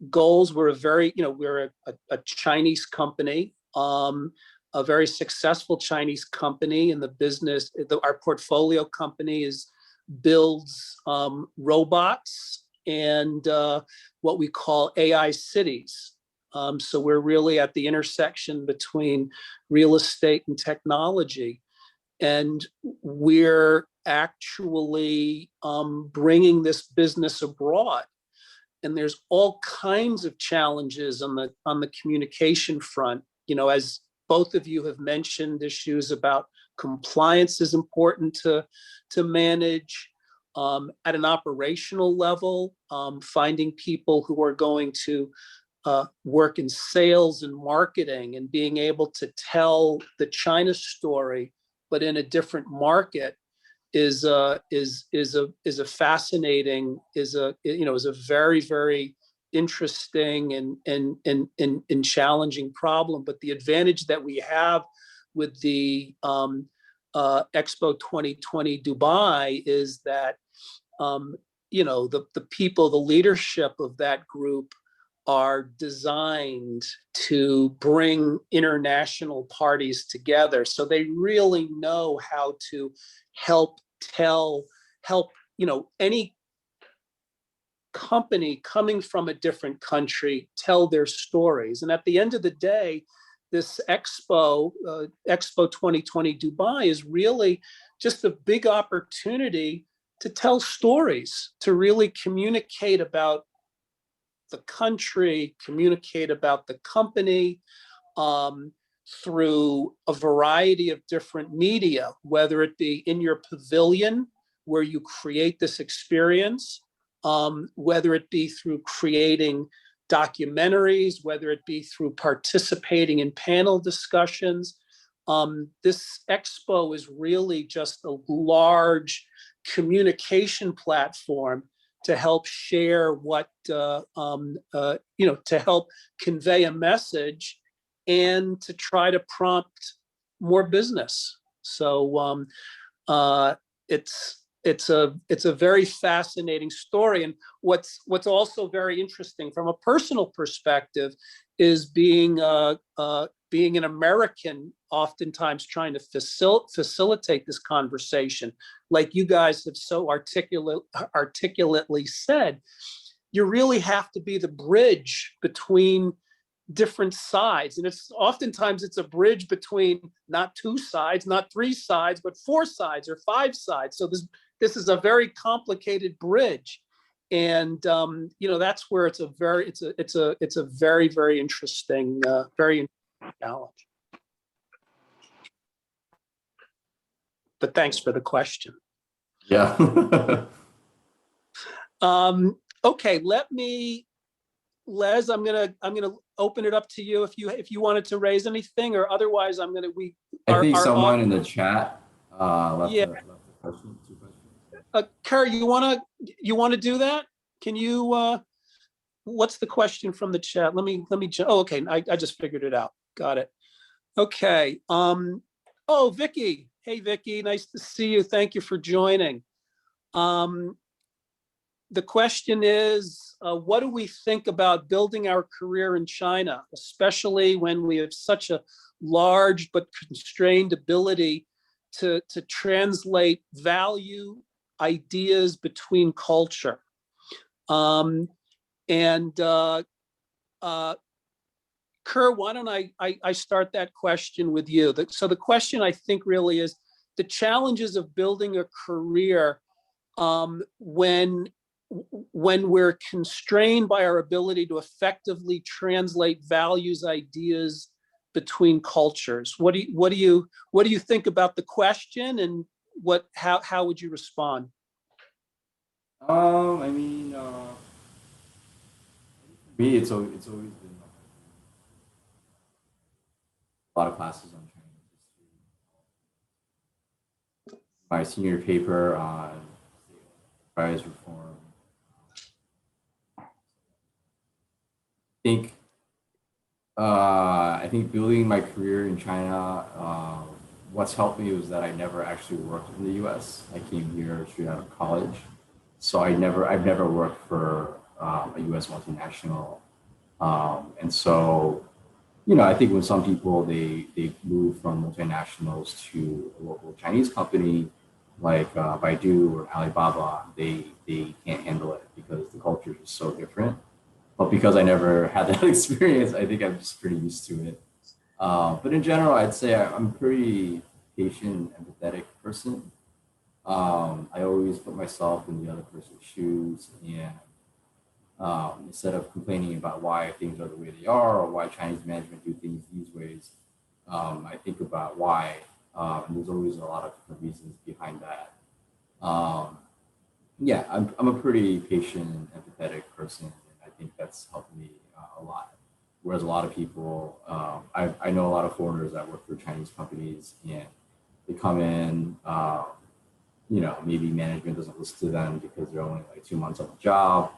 goals. We're we're a Chinese company, a very successful Chinese company in the business. Our portfolio company builds robots and what we call AI cities. So we're really at the intersection between real estate and technology. And we're actually bringing this business abroad. And there's all kinds of challenges on the communication front. As both of you have mentioned, issues about compliance is important to manage. at an operational level, finding people who are going to work in sales and marketing and being able to tell the China story, but in a different market is a fascinating, is a very, very interesting and challenging problem. But the advantage that we have with the Expo 2020 Dubai is that the people, the leadership of that group are designed to bring international parties together. So they really know how to help any company coming from a different country tell their stories. And at the end of the day, this Expo 2020 Dubai is really just a big opportunity to tell stories, to really communicate about the country, communicate about the company through a variety of different media, whether it be in your pavilion where you create this experience, whether it be through creating documentaries, whether it be through participating in panel discussions. This expo is really just a large communication platform to help share to help convey a message and to try to prompt more business. So it's a very fascinating story. And what's also very interesting from a personal perspective is being an American, oftentimes trying to facilitate this conversation. Like you guys have so articulately said, you really have to be the bridge between different sides. And oftentimes it's a bridge between not two sides, not three sides, but four sides or five sides. So this is a very complicated bridge. And that's where it's a very, very interesting, challenge. But thanks for the question. Yeah. Okay, Les, I'm gonna open it up to you if you wanted to raise anything, or otherwise I think someone in the chat left a question, 2 questions. Ker, you wanna do that? Can you? What's the question from the chat? Let me. Oh, okay. I just figured it out. Got it. Okay. Oh, Vicky. Hey, Vicky. Nice to see you. Thank you for joining. The question is, what do we think about building our career in China, especially when we have such a large but constrained ability to translate value, ideas between culture? Ker, why don't I start that question with you? So the question I think really is the challenges of building a career when we're constrained by our ability to effectively translate values, ideas between cultures. What do you think about the question, and how would you respond? I mean, for me, it's always been a lot of classes on Chinese history. My senior paper on prize reform. I think building my career in China, what's helped me was that I never actually worked in the U.S. I came here straight out of college, so I've never worked for a U.S. multinational, and so I think when some people they move from multinationals to a local Chinese company like Baidu or Alibaba, they can't handle it because the culture is so different. But because I never had that experience, I think I'm just pretty used to it. But in general, I'd say I'm a pretty patient and empathetic person. I always put myself in the other person's shoes, and instead of complaining about why things are the way they are or why Chinese management do things these ways, I think about why, and there's always a lot of different reasons behind that. Yeah, I'm a pretty patient and empathetic person, and I think that's helped me a lot. Whereas a lot of people, I know a lot of foreigners that work for Chinese companies, and they come in, maybe management doesn't listen to them because they're only like 2 months on the job,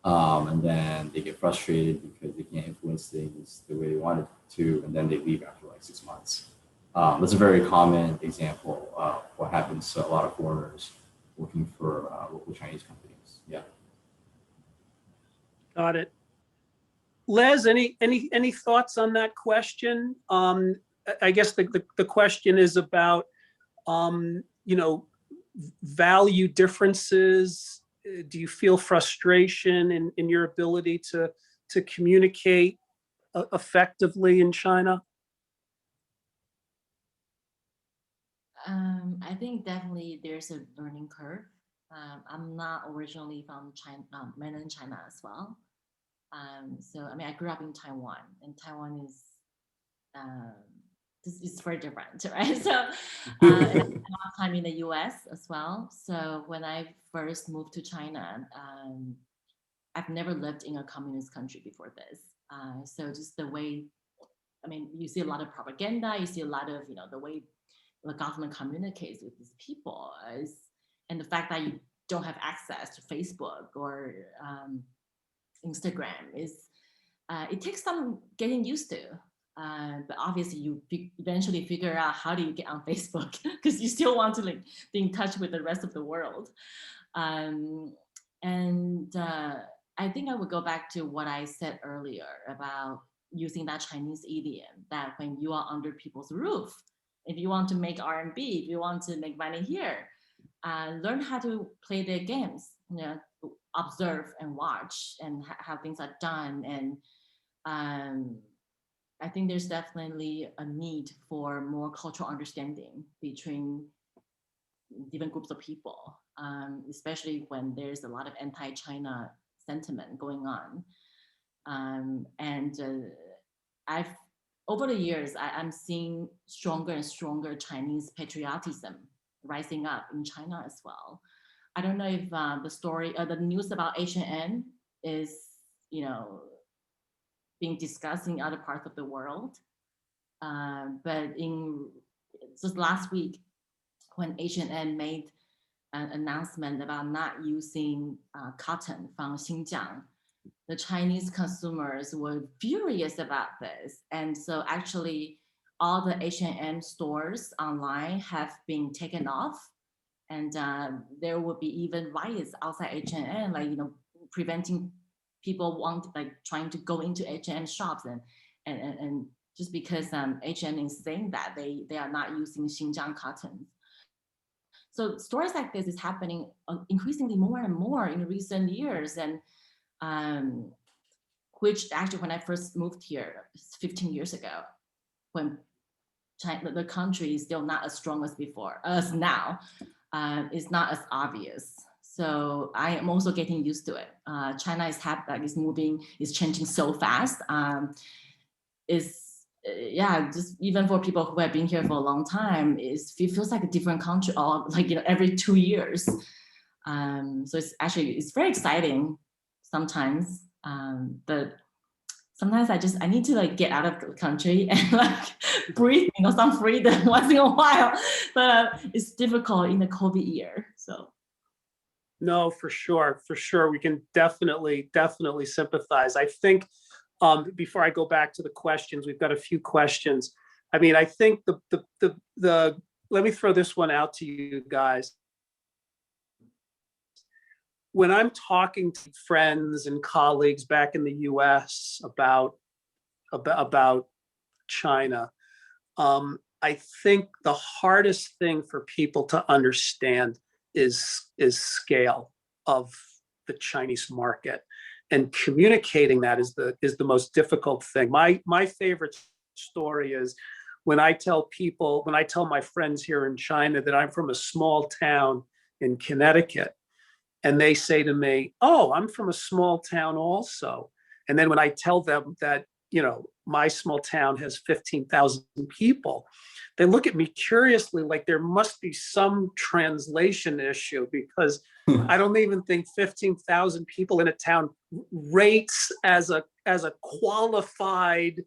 and then they get frustrated because they can't influence things the way they wanted to, and then they leave after like 6 months. That's a very common example of what happens to a lot of foreigners working for local Chinese companies. Yeah. Got it. Les, any thoughts on that question? I guess the question is about value differences. Do you feel frustration in your ability to communicate effectively in China? I think definitely there's a learning curve. I'm not originally from China, mainland China as well. So I mean, I grew up in Taiwan, and Taiwan is it's very different, right? So and I spent a lot of time in the U.S. as well. So when I first moved to China, I've never lived in a communist country before this. So just the way, I mean, you see a lot of propaganda, you see a lot of the way the government communicates with these people and the fact that you don't have access to Facebook or Instagram it takes some getting used to. But obviously you eventually figure out how do you get on Facebook because you still want to be in touch with the rest of the world. I think I would go back to what I said earlier about using that Chinese idiom that when you are under people's roof, if you want to make RMB, if you want to make money here, learn how to play their games, observe and watch and how things are done. And I think there's definitely a need for more cultural understanding between different groups of people, especially when there's a lot of anti-China sentiment going on. I've over the years, I'm seeing stronger and stronger Chinese patriotism rising up in China as well. I don't know if the story or the news about H&N is, being discussed in other parts of the world. But in just last week, when H&N made an announcement about not using cotton from Xinjiang, the Chinese consumers were furious about this. And so actually all the H&M stores online have been taken off. And there will be even riots outside H&M, preventing people trying to go into H&M shops and just because H&M is saying that they are not using Xinjiang cotton. So stories like this is happening increasingly more and more in recent years. And which actually when I first moved here 15 years ago, when China, the country is still not as strong as before, as now, it's not as obvious. So I am also getting used to it. China is moving, is changing so fast. Just even for people who have been here for a long time, it feels like a different country, all every 2 years. So it's very exciting sometimes, but sometimes I need to get out of the country and breathe, some freedom once in a while. But it's difficult in the COVID year. So. No, for sure. We can definitely sympathize. I think before I go back to the questions, we've got a few questions. I mean, I think let me throw this one out to you guys. When I'm talking to friends and colleagues back in the US about China, I think the hardest thing for people to understand is scale of the Chinese market, and communicating that is the most difficult thing. My favorite story is when I tell my friends here in China that I'm from a small town in Connecticut, and they say to me, "Oh, I'm from a small town also." And then when I tell them that, my small town has 15,000 people, they look at me curiously like there must be some translation issue, because I don't even think 15,000 people in a town rates as a qualified,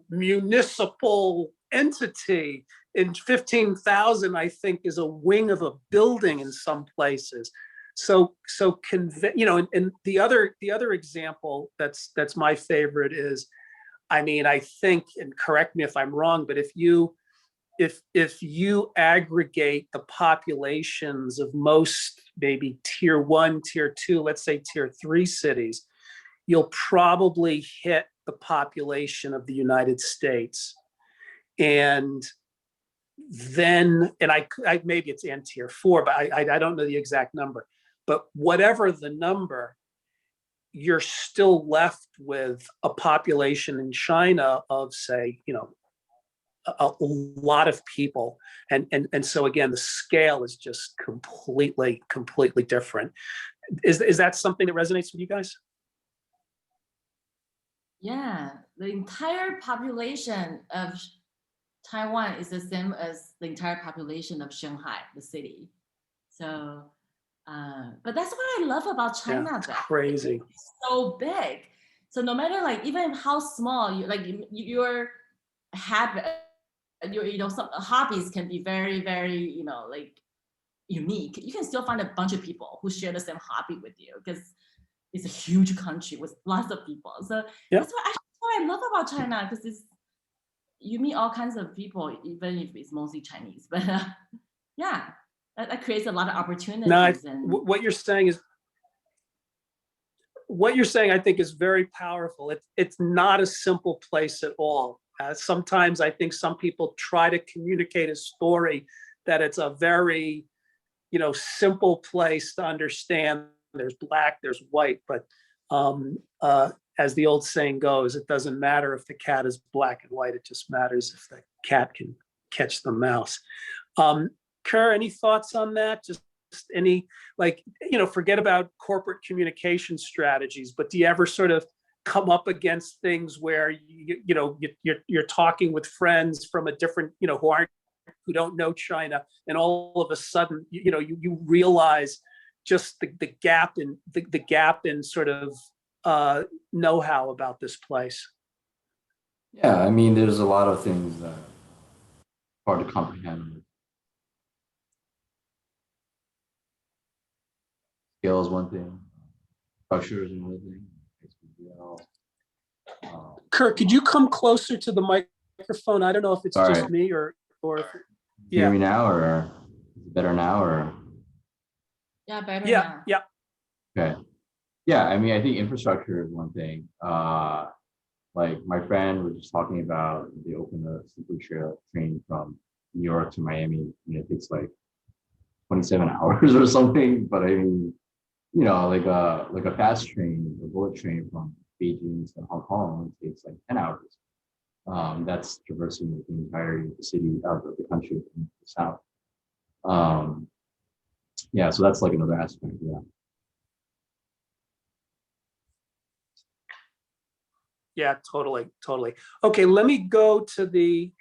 municipal entity. In 15,000, I think, is a wing of a building in some places. So and the other example that's my favorite is, I think, and correct me if I'm wrong, but if you aggregate the populations of most maybe tier 1, tier 2, let's say tier 3 cities, you'll probably hit the population of the United States. And then, and I maybe it's in tier 4, but I don't know the exact number. But whatever the number, you're still left with a population in China of, say, a lot of people. And so again, the scale is just completely different. Is that something that resonates with you guys? Yeah, the entire population of Taiwan is the same as the entire population of Shanghai, the city. So, but that's what I love about China. Yeah, it's crazy. It's so big. So no matter even how small your habit, some hobbies can be very, very, unique. You can still find a bunch of people who share the same hobby with you because it's a huge country with lots of people. So that's what I love about China, because you meet all kinds of people, even if it's mostly Chinese. But yeah, that creates a lot of opportunities. No, what you're saying, I think, is very powerful. It's not a simple place at all. Sometimes I think some people try to communicate a story that it's a very, simple place to understand. There's black, there's white, but as the old saying goes, it doesn't matter if the cat is black and white. It just matters if the cat can catch the mouse. Ker, any thoughts on that? Just any, forget about corporate communication strategies, but do you ever sort of come up against things where you're talking with friends from a different, who don't know China, and all of a sudden, you realize just the gap in sort of know-how about this place? Yeah, there's a lot of things that are hard to comprehend. Scale is one thing, structure is another thing. Ker, could you come closer to the microphone? I don't know if it's just right. me or if, Hear me now, or is it better now, or? Yeah, better now. Yeah. Okay. Yeah, I think infrastructure is one thing. Like my friend was just talking about, they opened a super train from New York to Miami, and it takes 27 hours or something. But like a fast train, a bullet train from Beijing to Hong Kong takes 10 hours. That's traversing the entirety of the city, out of the country, from the south. Yeah, so that's another aspect. Yeah. Yeah, totally. Okay, let me go to the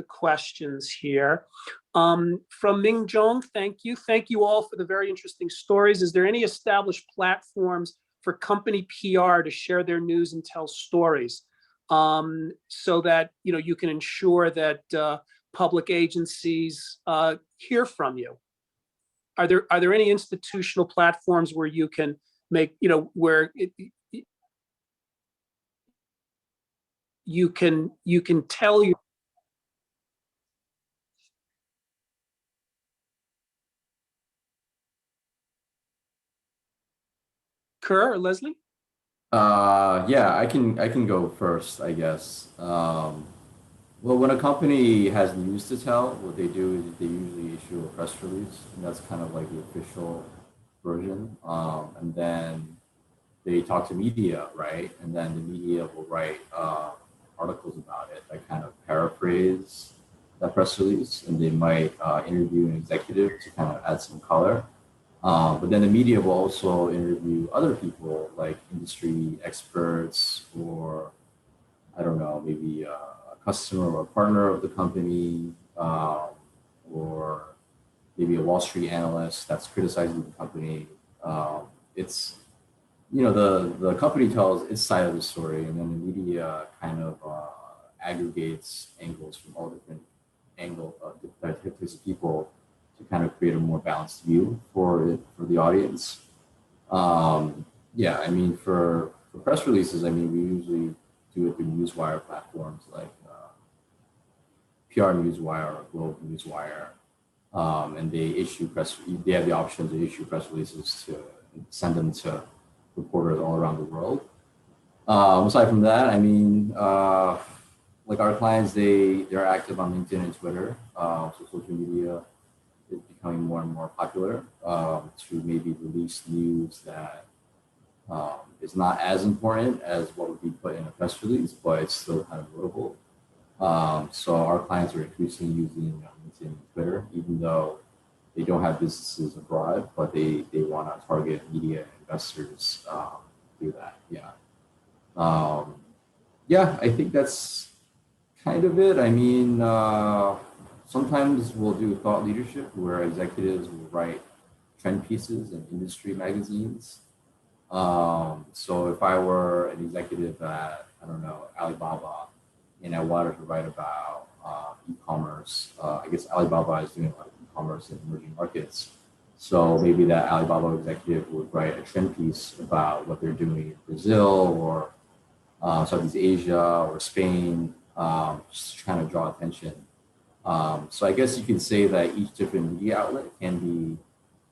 questions here. From Ming Zhong, thank you all for the very interesting stories. Is there any established platforms for company PR to share their news and tell stories, so that you can ensure that public agencies hear from you? Are there any institutional platforms where you can make, where you can tell you? Ker or Leslie? Yeah, I can go first, I guess. Well, when a company has news to tell, what they do is they usually issue a press release, and that's kind of the official version. And then they talk to media, right? And then the media will write articles about it that kind of paraphrase that press release, and they might interview an executive to kind of add some color. But then the media will also interview other people, like industry experts, or I don't know, maybe a customer or a partner of the company, or maybe a Wall Street analyst that's criticizing the company. It's, you know, the company tells its side of the story, and then the media kind of aggregates angles from all different types of people to kind of create a more balanced view for the audience. Yeah, I mean, for press releases, I mean, we usually do it through newswire platforms like PR Newswire or Global Newswire, and they have the option to issue press releases to send them to reporters all around the world. Aside from that, I mean, like our clients, they're active on LinkedIn and Twitter, so social media is becoming more and more popular to maybe release news that is not as important as what would be put in a press release, but it's still kind of notable. So our clients are increasingly using LinkedIn and Twitter, even though they don't have businesses abroad, but they want to target media investors through that. Yeah. Yeah, I think that's kind of it. I mean, sometimes we'll do thought leadership where executives will write trend pieces in industry magazines. So if I were an executive at, I don't know, Alibaba, and I wanted to write about e-commerce, I guess Alibaba is doing a lot of e-commerce in emerging markets. So maybe that Alibaba executive would write a trend piece about what they're doing in Brazil or Southeast Asia or Spain, just trying to draw attention. So I guess you can say that each different media outlet can be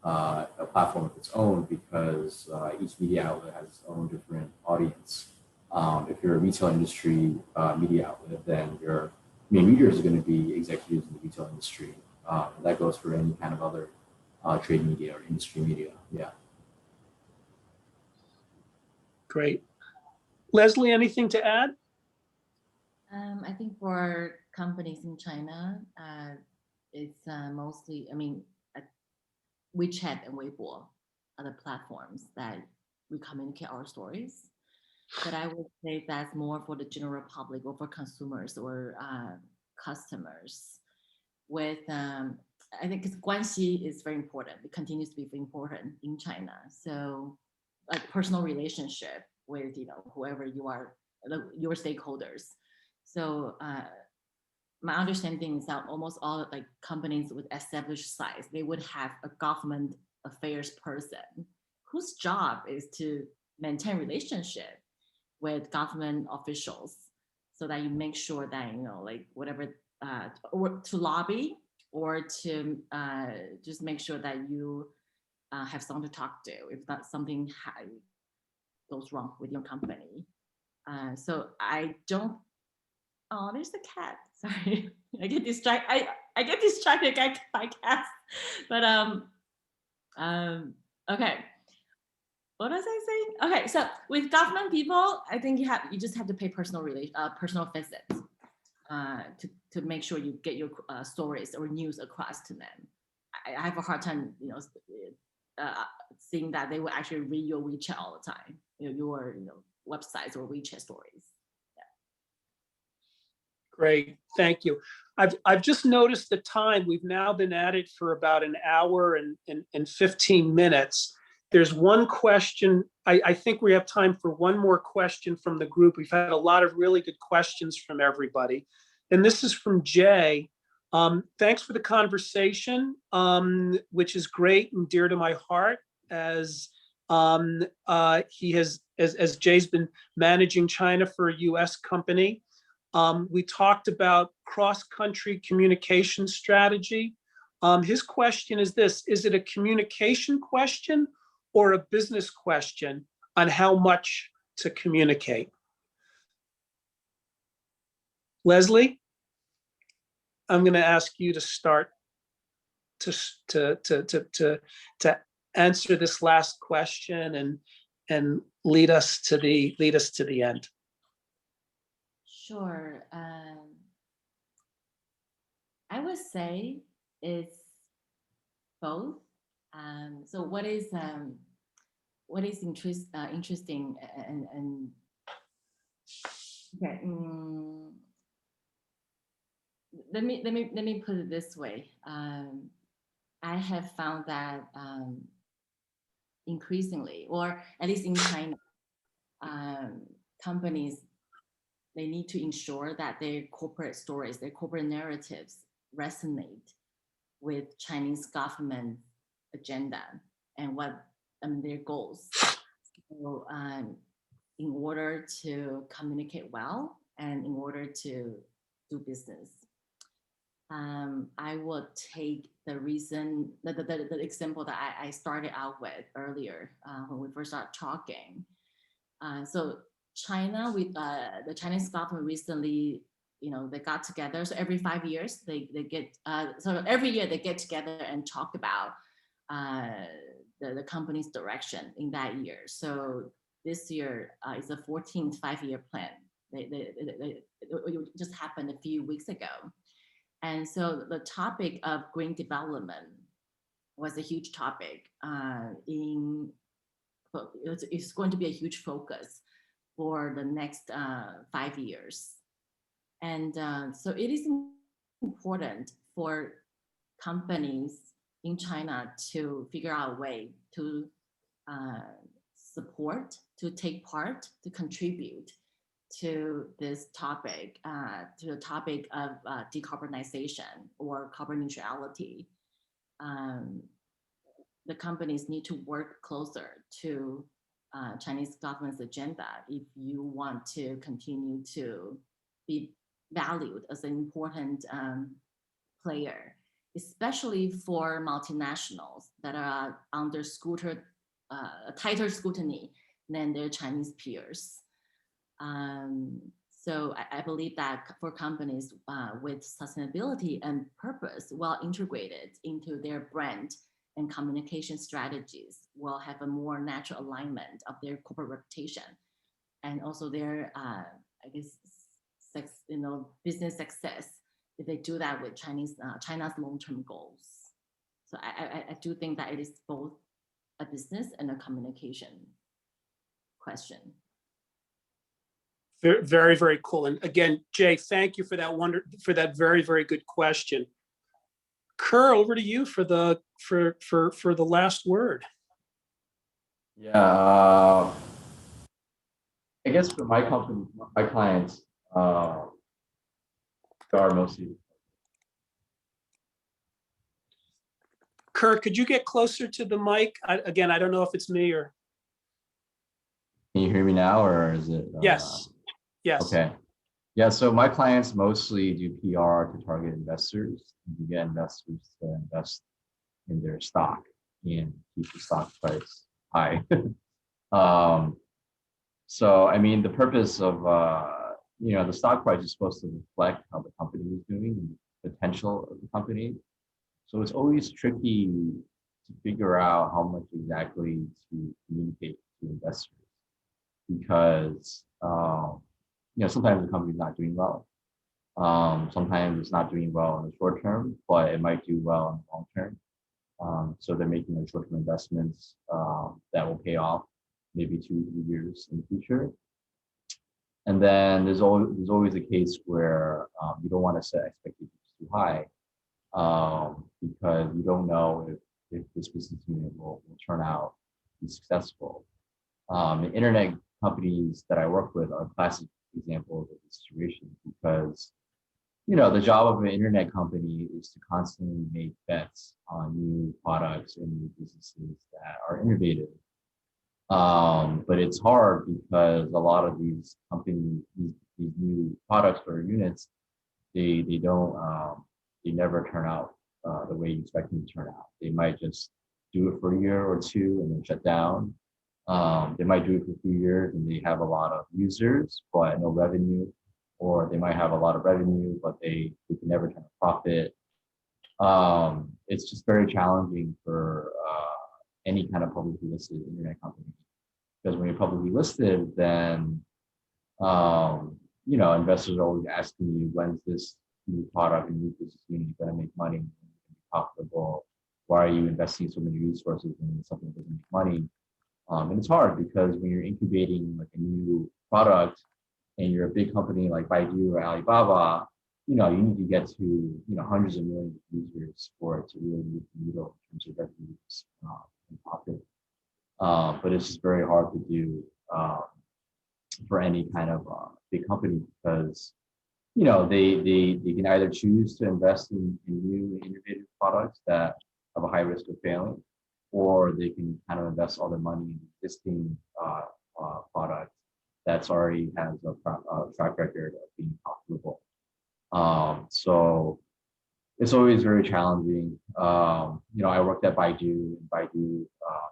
a platform of its own because each media outlet has its own different audience. If you're a retail industry media outlet, then your main readers are going to be executives in the retail industry. That goes for any kind of other trade media or industry media. Yeah. Great. Leslie, anything to add? I think for companies in China, it's mostly, I mean, WeChat and Weibo are the platforms that we communicate our stories. But I would say that's more for the general public or for consumers or customers. With, I think guanxi is very important. It continues to be important in China. So like personal relationship with, you know, whoever you are, your stakeholders. So my understanding is that almost all like companies with established size, they would have a government affairs person whose job is to maintain relationship with government officials so that you make sure that, you know, like whatever, or to lobby or to just make sure that you have someone to talk to if that something goes wrong with your company. So I don't, oh, there's the cat. Sorry, I get distracted. I get distracted by cats. But okay. What was I saying? Okay, so with government people, I think you just have to pay personal visits to make sure you get your stories or news across to them. I have a hard time, you know, seeing that they will actually read your WeChat all the time, you know, your websites or WeChat stories. Great, thank you. I've just noticed the time. We've now been at it for about an hour and 15 minutes. There's one question. I think we have time for one more question from the group. We've had a lot of really good questions from everybody. And this is from Jay. Thanks for the conversation, which is great and dear to my heart as he has, as Jay's been managing China for a US company. We talked about cross-country communication strategy. His question is this: is it a communication question or a business question on how much to communicate? Leslie, I'm going to ask you to start to answer this last question and lead us to the end. Sure. I would say it's both. So what is interesting and okay. Let me put it this way. I have found that increasingly, or at least in China, companies, they need to ensure that their corporate stories, their corporate narratives resonate with Chinese government agenda and what their goals. So, in order to communicate well and in order to do business. I will take the example that I started out with earlier when we first started talking. So China, with the Chinese government recently, they got together. So every 5 years, they get, so every year they get together and talk about the company's direction in that year. So this year is the 14th 5-year plan. It just happened a few weeks ago. And so the topic of green development was a huge topic. It's going to be a huge focus for the next 5 years. And so it is important for companies in China to figure out a way to support, to take part, to contribute to this topic, to the topic of decarbonization or carbon neutrality. The companies need to work closer to Chinese government's agenda if you want to continue to be valued as an important player, especially for multinationals that are under tighter scrutiny than their Chinese peers. So I believe that for companies with sustainability and purpose well integrated into their brand and communication strategies will have a more natural alignment of their corporate reputation and also their, I guess, business success if they do that with China's long-term goals. So I do think that it is both a business and a communication question. Very, very cool. And again, Jay, thank you for that very, very good question. Ker, over to you for the last word. Yeah, I guess for my company, my clients are mostly. Ker, could you get closer to the mic? Again, I don't know if it's me or. Can you hear me now, or is it? Yes. Yes. Okay. Yeah. So my clients mostly do PR to target investors and to get investors to invest in their stock and keep the stock price high. So I mean, the purpose of the stock price is supposed to reflect how the company is doing and the potential of the company. So it's always tricky to figure out how much exactly to communicate to investors because sometimes the company's not doing well. Sometimes it's not doing well in the short term, but it might do well in the long term. So they're making those short-term investments that will pay off maybe 2 or 3 years in the future. And then there's always a case where you don't want to set expectations too high because you don't know if this business unit will turn out to be successful. The internet companies that I work with are classic examples of this situation because the job of an internet company is to constantly make bets on new products and new businesses that are innovative. But it's hard because a lot of these companies, these new products or units, they never turn out the way you expect them to turn out. They might just do it for a year or two and then shut down. They might do it for a few years and they have a lot of users but no revenue, or they might have a lot of revenue but they can never turn a profit. It's just very challenging for any kind of publicly listed internet company because when you're publicly listed, then investors are always asking you, when's this new product and new business unit going to make money, and be profitable? Why are you investing so many resources in something that doesn't make money? And it's hard because when you're incubating like a new product and you're a big company like Baidu or Alibaba, you need to get to, hundreds of millions of users for it to really move the needle in terms of revenues and profit. But it's just very hard to do for any kind of big company because, they can either choose to invest in new innovative products that have a high risk of failing, or they can kind of invest all their money in existing product that's already has a track record of being profitable. So it's always very challenging. I worked at Baidu, and Baidu,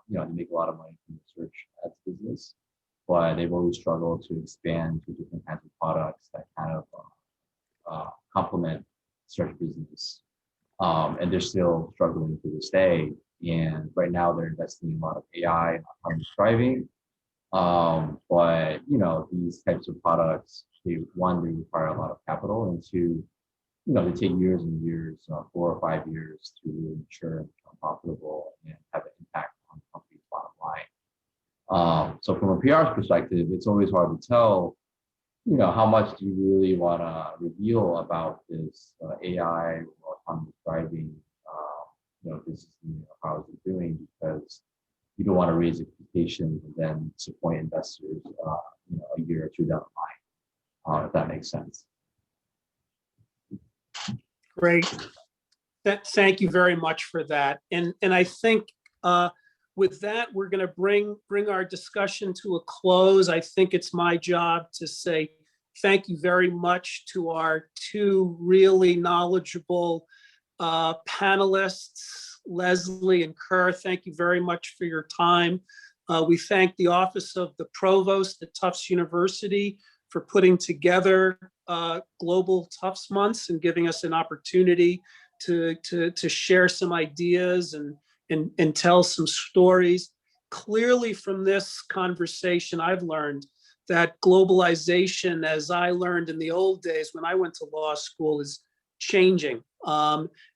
they make a lot of money from the search ads business, but they've always struggled to expand to different kinds of products that kind of complement search business. And they're still struggling to this day. And right now they're investing in a lot of AI and autonomous driving. But these types of products, they require a lot of capital, and two, they take years and years, 4 or 5 years to really mature and become profitable and have an impact on the company's bottom line. So from a PR perspective, it's always hard to tell, how much do you really want to reveal about this AI or autonomous driving, business, how is it doing, because you don't want to raise expectations and then disappoint investors, a year or two down the line, if that makes sense. Great. Thank you very much for that. And I think with that, we're going to bring our discussion to a close. I think it's my job to say thank you very much to our two really knowledgeable panelists, Leslie and Ker. Thank you very much for your time. We thank the Office of the Provost at Tufts University for putting together Global Tufts Months and giving us an opportunity to share some ideas and tell some stories. Clearly from this conversation, I've learned that globalization, as I learned in the old days when I went to law school, is changing.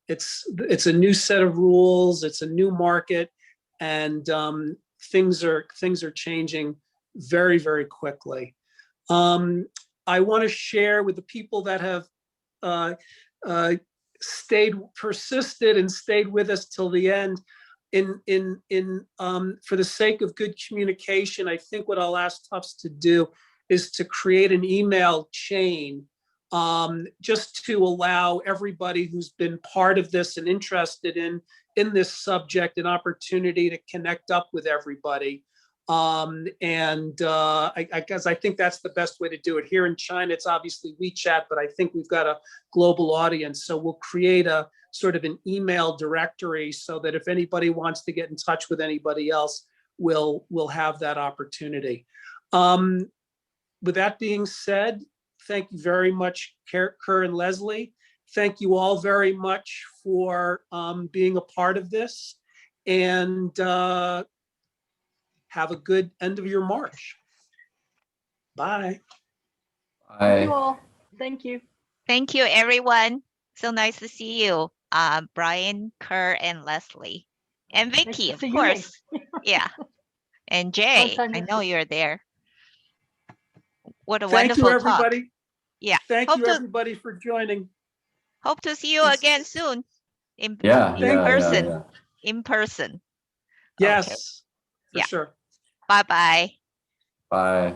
It's a new set of rules, it's a new market, and things are changing very, very quickly. I want to share with the people that have persisted and stayed with us till the end. For the sake of good communication, I think what I'll ask Tufts to do is to create an email chain, just to allow everybody who's been part of this and interested in this subject an opportunity to connect up with everybody. I guess I think that's the best way to do it. Here in China, it's obviously WeChat, but I think we've got a global audience. So we'll create a sort of an email directory so that if anybody wants to get in touch with anybody else, we'll have that opportunity. With that being said, thank you very much, Ker and Leslie. Thank you all very much for being a part of this, and have a good end of your March. Bye. Bye. Thank you all. Thank you. Thank you, everyone. So nice to see you, Bryan, Ker, and Leslie, and Nice Vicky, to of see you, course. Yeah, and Jay. time I no know see. you're there. What a Thank you, wonderful talk. everybody. Yeah. Thank Hope you, to everybody, for joining. hope to see you again soon. In person. Yeah. In person. Okay. Yes, for Yeah. sure. Bye-bye. Bye.